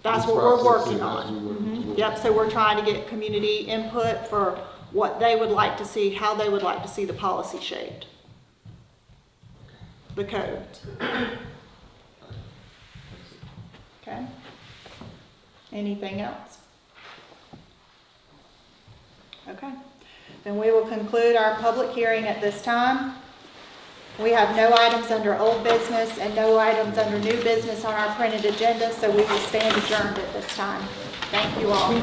That's what we're working on. Yep, so we're trying to get community input for what they would like to see, how they would like to see the policy shaped. The code. Okay. Anything else? Okay. Then we will conclude our public hearing at this time. We have no items under old business and no items under new business on our printed agenda, so we will stand adjourned at this time. Thank you all.